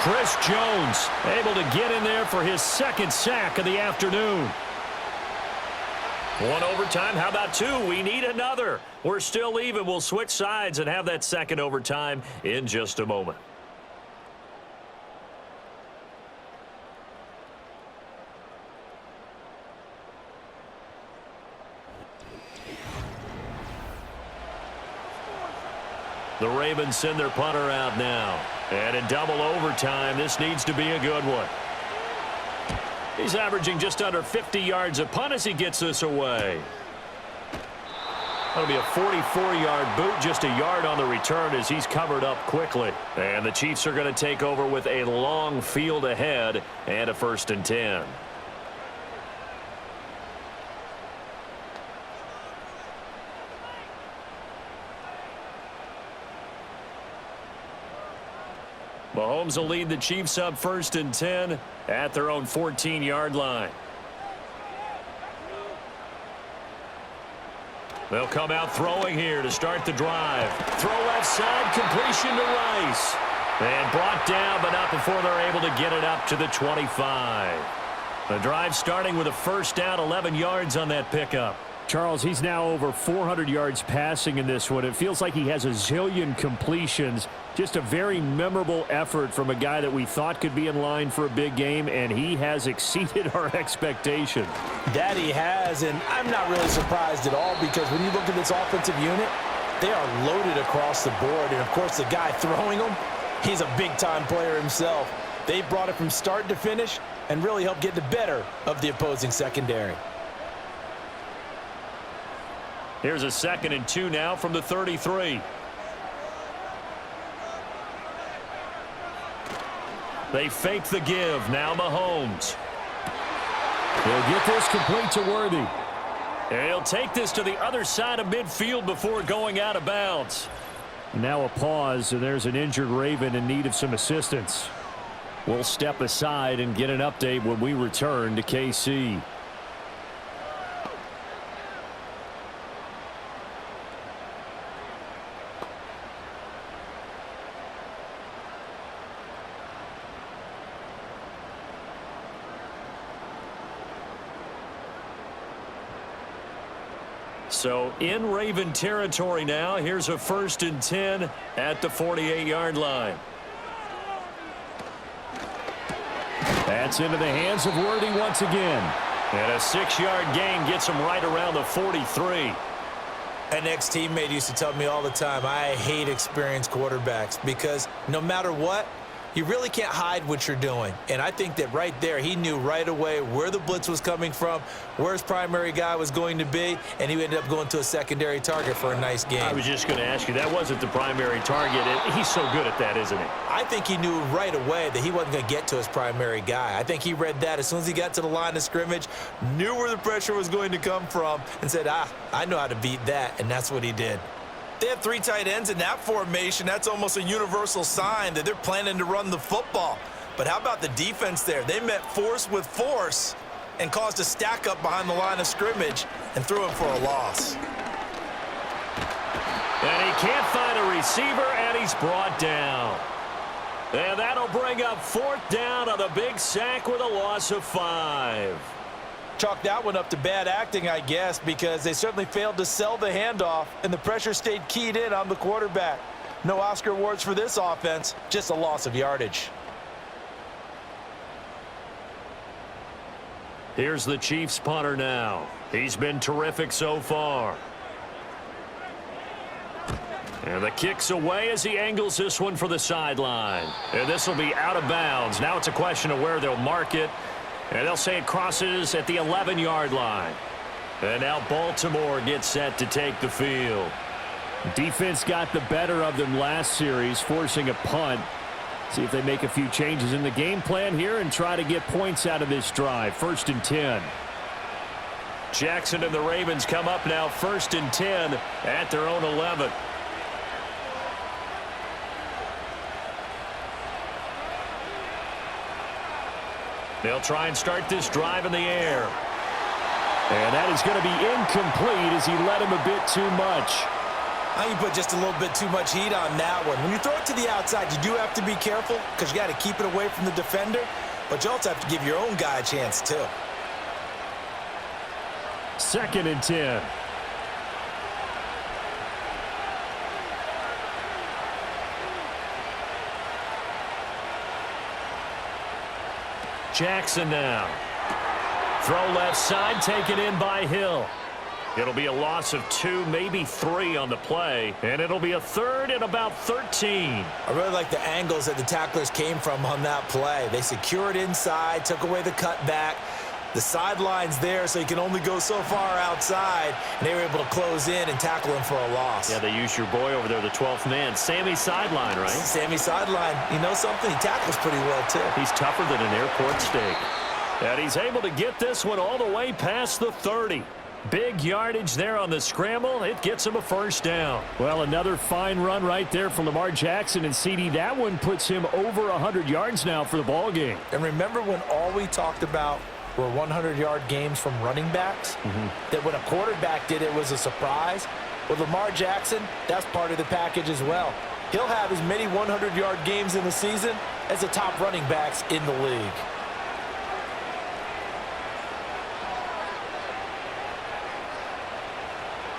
Chris Jones able to get in there for his 2nd sack of the afternoon. 1 overtime. How about 2? We need another. We're still even. We'll switch sides and have that 2nd overtime in just a moment. The Ravens send their punter out now. And in double overtime, this needs to be a good one. He's averaging just under 50 yards a punt as he gets this away. That'll be a 44-yard boot, just a yard on the return as he's covered up quickly. And the Chiefs are going to take over with a long field ahead and a 1st and 10. Mahomes will lead the Chiefs up 1st and 10 at their own 14-yard line. They'll come out throwing here to start the drive. Throw left side, completion to Rice. And brought down, but not before they're able to get it up to the 25. The drive starting with a 1st down, 11 yards on that pickup. Charles, he's now over 400 yards passing in this one. It feels like he has a zillion completions. Just a very memorable effort from a guy that we thought could be in line for a big game, and he has exceeded our expectation. That he has, and I'm not really surprised at all because when you look at this offensive unit, they are loaded across the board. And, of course, the guy throwing them, he's a big-time player himself. They brought it from start to finish and really helped get the better of the opposing secondary. Here's a 2nd and 2 now from the 33. They fake the give. Now Mahomes. He'll get this complete to Worthy. And he'll take this to the other side of midfield before going out of bounds. Now a pause, and there's an injured Raven in need of some assistance. We'll step aside and get an update when we return to KC. So in Raven territory now. Here's a 1st and 10 at the 48-yard line. That's into the hands of Worthy once again. And a 6-yard gain gets him right around the 43. An ex-teammate used to tell me all the time, I hate experienced quarterbacks because no matter what, you really can't hide what you're doing. And I think that right there, he knew right away where the blitz was coming from, where his primary guy was going to be, and he ended up going to a secondary target for a nice game. I was just going to ask you, that wasn't the primary target. He's so good at that, isn't he? I think he knew right away that he wasn't going to get to his primary guy. I think he read that as soon as he got to the line of scrimmage, knew where the pressure was going to come from, and said, I know how to beat that, and that's what he did. They have 3 tight ends in that formation. That's almost a universal sign that they're planning to run the football. But how about the defense there? They met force with force and caused a stack up behind the line of scrimmage and threw him for a loss. And he can't find a receiver, and he's brought down. And that'll bring up 4th down on the big sack with a loss of 5. Chalk that one up to bad acting, I guess, because they certainly failed to sell the handoff, and the pressure stayed keyed in on the quarterback. No Oscar awards for this offense, just a loss of yardage. Here's the Chiefs punter now. He's been terrific so far. And the kick's away as he angles this one for the sideline. And this will be out of bounds. Now it's a question of where they'll mark it. And they'll say it crosses at the 11-yard line. And now Baltimore gets set to take the field. Defense got the better of them last series, forcing a punt. See if they make a few changes in the game plan here and try to get points out of this drive. 1st and 10. Jackson and the Ravens come up now 1st and 10 at their own 11. They'll try and start this drive in the air. And that is going to be incomplete as he led him a bit too much. I think you put just a little bit too much heat on that one. When you throw it to the outside, you do have to be careful because you got to keep it away from the defender, but you also have to give your own guy a chance too. 2nd and 10. Jackson now. Throw left side, taken in by Hill. It'll be a loss of 2, maybe 3 on the play, and it'll be a 3rd and about 13. I really like the angles that the tacklers came from on that play. They secured inside, took away the cutback. The sideline's there, so you can only go so far outside, and they were able to close in and tackle him for a loss. Yeah, they used your boy over there, the 12th man, Sammy Sideline, right? Sammy Sideline. You know something? He tackles pretty well, too. He's tougher than an airport steak. And he's able to get this one all the way past the 30. Big yardage there on the scramble. It gets him a 1st down. Well, another fine run right there from Lamar Jackson and CD. That one puts him over 100 yards now for the ball game. And remember when all we talked about were 100-yard games from running backs? That when a quarterback did it was a surprise? With Lamar Jackson, that's part of the package as well. He'll have as many 100-yard games in the season as the top running backs in the league.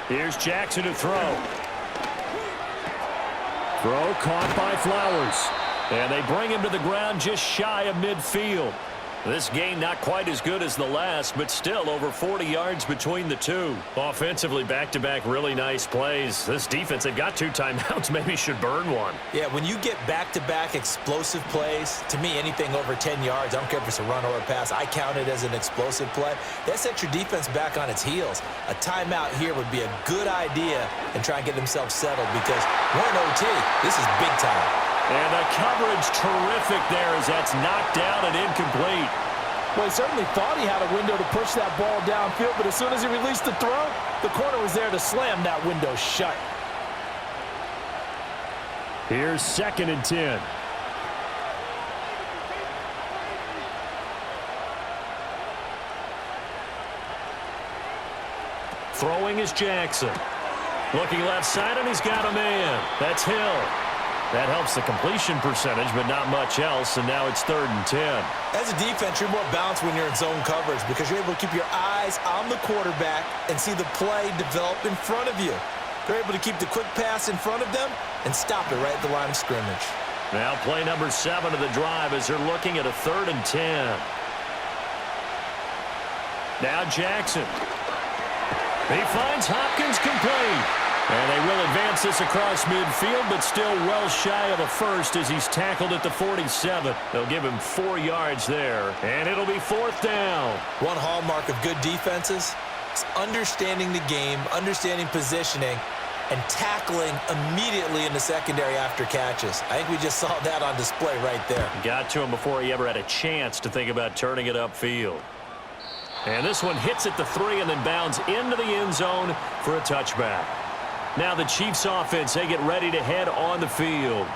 Here's Jackson to throw. Throw caught by Flowers. And they bring him to the ground just shy of midfield. This game not quite as good as the last, but still over 40 yards between the two. Offensively, back-to-back really nice plays. This defense, they've got 2 timeouts, maybe should burn one. Yeah, when you get back-to-back explosive plays, to me, anything over 10 yards, I don't care if it's a run or a pass, I count it as an explosive play. That sets your defense back on its heels. A timeout here would be a good idea and try and get themselves settled because we're in OT. This is big time. And the coverage terrific there as that's knocked down and incomplete. Well, he certainly thought he had a window to push that ball downfield, but as soon as he released the throw, the corner was there to slam that window shut. Here's 2nd and 10. Throwing is Jackson. Looking left side, and he's got a man. That's Hill. That helps the completion percentage, but not much else, and now it's 3rd and 10. As a defense, you're more balanced when you're in zone coverage because you're able to keep your eyes on the quarterback and see the play develop in front of you. They're able to keep the quick pass in front of them and stop it right at the line of scrimmage. Now play number 7 of the drive as they're looking at a 3rd and 10. Now Jackson. He finds Hopkins complete. And they will advance this across midfield, but still well shy of a 1st as he's tackled at the 47. They'll give him 4 yards there, and it'll be 4th down. One hallmark of good defenses is understanding the game, understanding positioning, and tackling immediately in the secondary after catches. I think we just saw that on display right there. Got to him before he ever had a chance to think about turning it upfield. And this one hits at the 3 and then bounds into the end zone for a touchback. Now the Chiefs offense, they get ready to head on the field.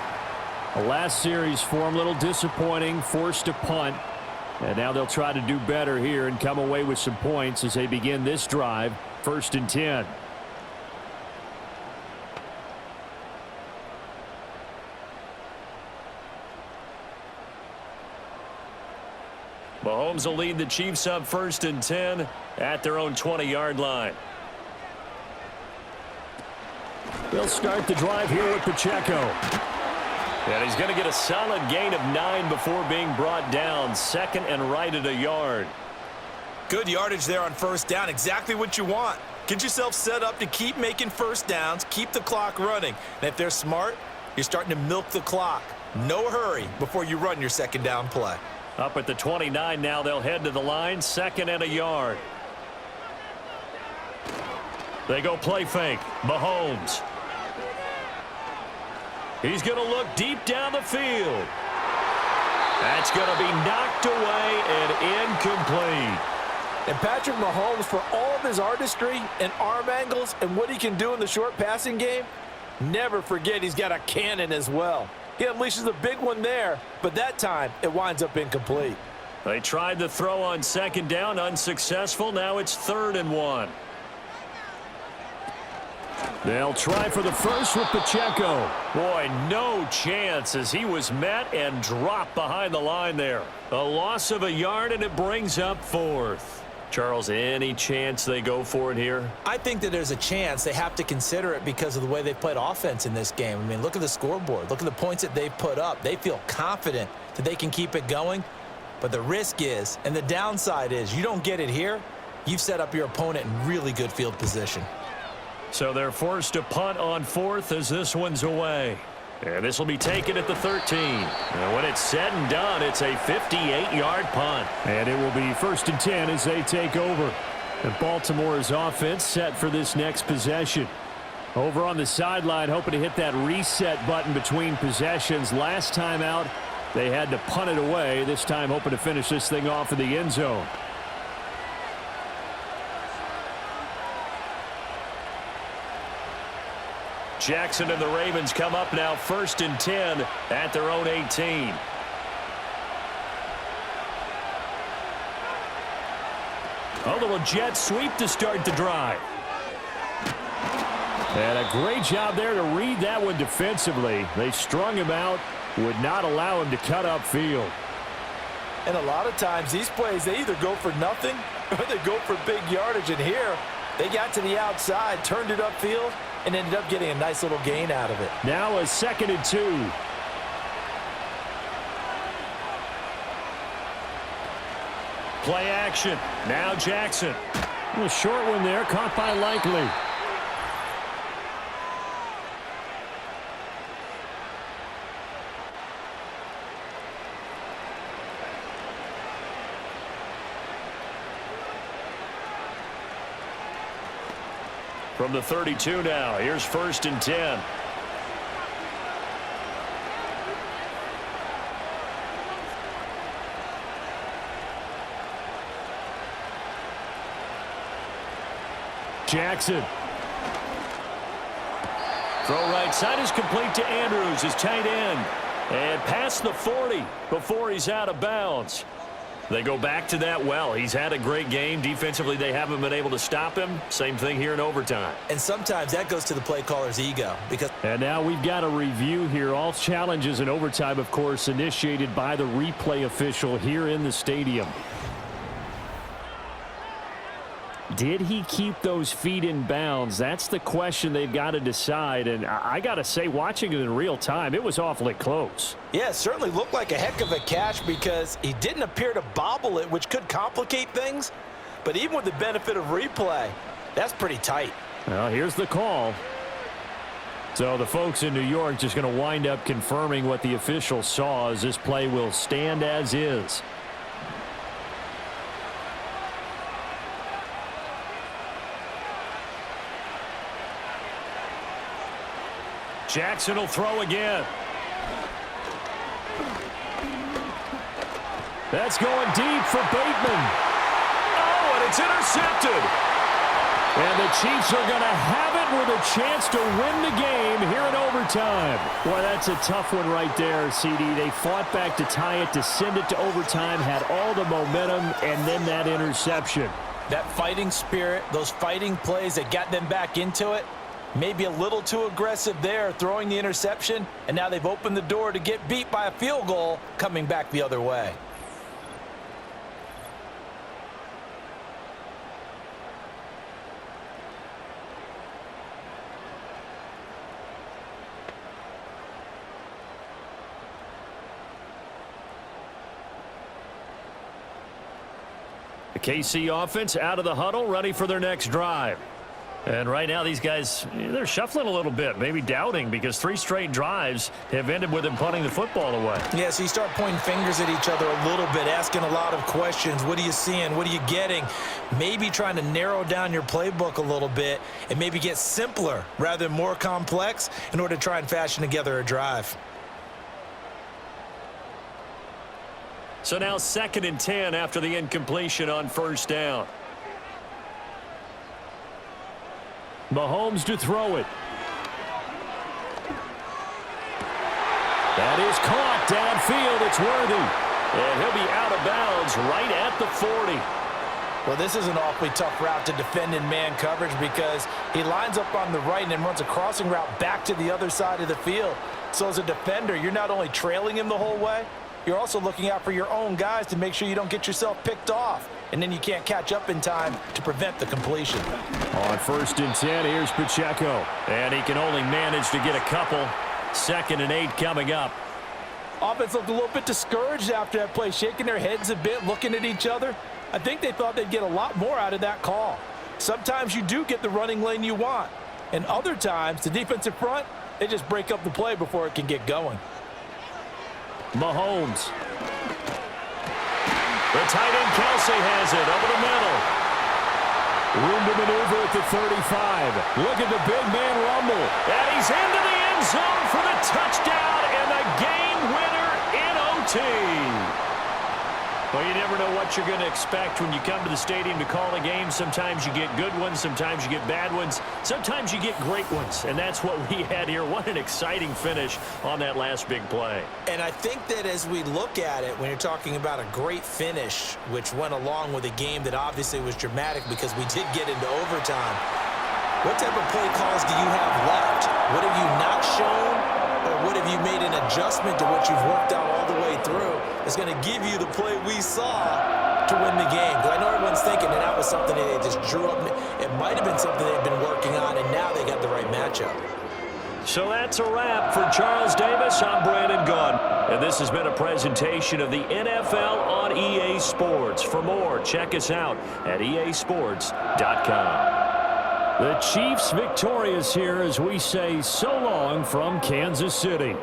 The last series for them, a little disappointing, forced a punt. And now they'll try to do better here and come away with some points as they begin this drive, 1st and 10. Mahomes will lead the Chiefs up 1st and 10 at their own 20-yard line. They'll start the drive here with Pacheco. And he's going to get a solid gain of 9 before being brought down. 2nd and right at a yard. Good yardage there on 1st down. Exactly what you want. Get yourself set up to keep making 1st downs, keep the clock running. And if they're smart, you're starting to milk the clock. No hurry before you run your 2nd down play. Up at the 29 now, they'll head to the line. 2nd and a yard. They go play fake. Mahomes. He's going to look deep down the field. That's going to be knocked away and incomplete. And Patrick Mahomes, for all of his artistry and arm angles and what he can do in the short passing game, never forget he's got a cannon as well. He unleashes a big one there, but that time it winds up incomplete. They tried the throw on 2nd down, unsuccessful. Now it's 3rd and 1. They'll try for the first with Pacheco. Boy, no chance as he was met and dropped behind the line there. A loss of a yard, and it brings up 4th. Charles, any chance they go for it here? I think that there's a chance. They have to consider it because of the way they played offense in this game. I mean, look at the scoreboard. Look at the points that they've put up. They feel confident that they can keep it going. But the risk is, and the downside is, you don't get it here, you've set up your opponent in really good field position. So they're forced to punt on 4th as this one's away. And this will be taken at the 13. And when it's said and done, it's a 58-yard punt. And it will be 1st and 10 as they take over. And Baltimore's offense set for this next possession. Over on the sideline, hoping to hit that reset button between possessions. Last time out, they had to punt it away. This time hoping to finish this thing off in the end zone. Jackson and the Ravens come up now 1st and 10 at their own 18. A little jet sweep to start the drive. And a great job there to read that one defensively. They strung him out, would not allow him to cut upfield. And a lot of times these plays, they either go for nothing or they go for big yardage. And here, they got to the outside, turned it upfield, and ended up getting a nice little gain out of it. Now a 2nd and 2. Play action. Now Jackson. A short one there, caught by Likely. From the 32 now, here's 1st and 10. Jackson. Throw right side is complete to Andrews, his tight end. And past the 40 before he's out of bounds. They go back to that well. He's had a great game. Defensively, they haven't been able to stop him. Same thing here in overtime. And sometimes that goes to the play caller's ego. And now we've got a review here. All challenges in overtime, of course, initiated by the replay official here in the stadium. Did he keep those feet in bounds? That's the question they've got to decide. And I got to say, watching it in real time, it was awfully close. Yeah, it certainly looked like a heck of a catch because he didn't appear to bobble it, which could complicate things. But even with the benefit of replay, that's pretty tight. Well, here's the call. So the folks in New York just going to wind up confirming what the official saw as this play will stand as is. Jackson will throw again. That's going deep for Bateman. Oh, and it's intercepted. And the Chiefs are going to have it with a chance to win the game here in overtime. Boy, that's a tough one right there, CD. They fought back to tie it, to send it to overtime, had all the momentum, and then that interception. That fighting spirit, those fighting plays that got them back into it, maybe a little too aggressive there, throwing the interception, and now they've opened the door to get beat by a field goal coming back the other way. The KC offense out of the huddle, ready for their next drive. And right now, these guys, they're shuffling a little bit, maybe doubting, because 3 straight drives have ended with them punting the football away. Yeah, so you start pointing fingers at each other a little bit, asking a lot of questions. What are you seeing? What are you getting? Maybe trying to narrow down your playbook a little bit and maybe get simpler rather than more complex in order to try and fashion together a drive. So now 2nd and 10 after the incompletion on 1st down. Mahomes to throw it. That is caught downfield. It's Worthy. And he'll be out of bounds right at the 40. Well, this is an awfully tough route to defend in man coverage because he lines up on the right and then runs a crossing route back to the other side of the field. So as a defender, you're not only trailing him the whole way, you're also looking out for your own guys to make sure you don't get yourself picked off. And then you can't catch up in time to prevent the completion. On 1st and 10, here's Pacheco. And he can only manage to get a couple. 2nd and 8 coming up. Offense looked a little bit discouraged after that play, shaking their heads a bit, looking at each other. I think they thought they'd get a lot more out of that call. Sometimes you do get the running lane you want. And other times, the defensive front, they just break up the play before it can get going. Mahomes. The tight end Kelsey has it over the middle. Room to maneuver at the 35. Look at the big man rumble. And he's into the end zone for the touchdown and the game winner in OT. Well, you never know what you're going to expect when you come to the stadium to call a game. Sometimes you get good ones. Sometimes you get bad ones. Sometimes you get great ones. And that's what we had here. What an exciting finish on that last big play. And I think that as we look at it, when you're talking about a great finish, which went along with a game that obviously was dramatic because we did get into overtime, what type of play calls do you have left? What have you not shown? Or what have you made an adjustment to what you've worked out all the way through that's going to give you the play we saw to win the game? Because I know everyone's thinking that that was something that they just drew up. It might have been something they've been working on, and now they got the right matchup. So that's a wrap for Charles Davis. I'm Brandon Gunn. And this has been a presentation of the NFL on EA Sports. For more, check us out at easports.com. The Chiefs victorious here as we say so long from Kansas City.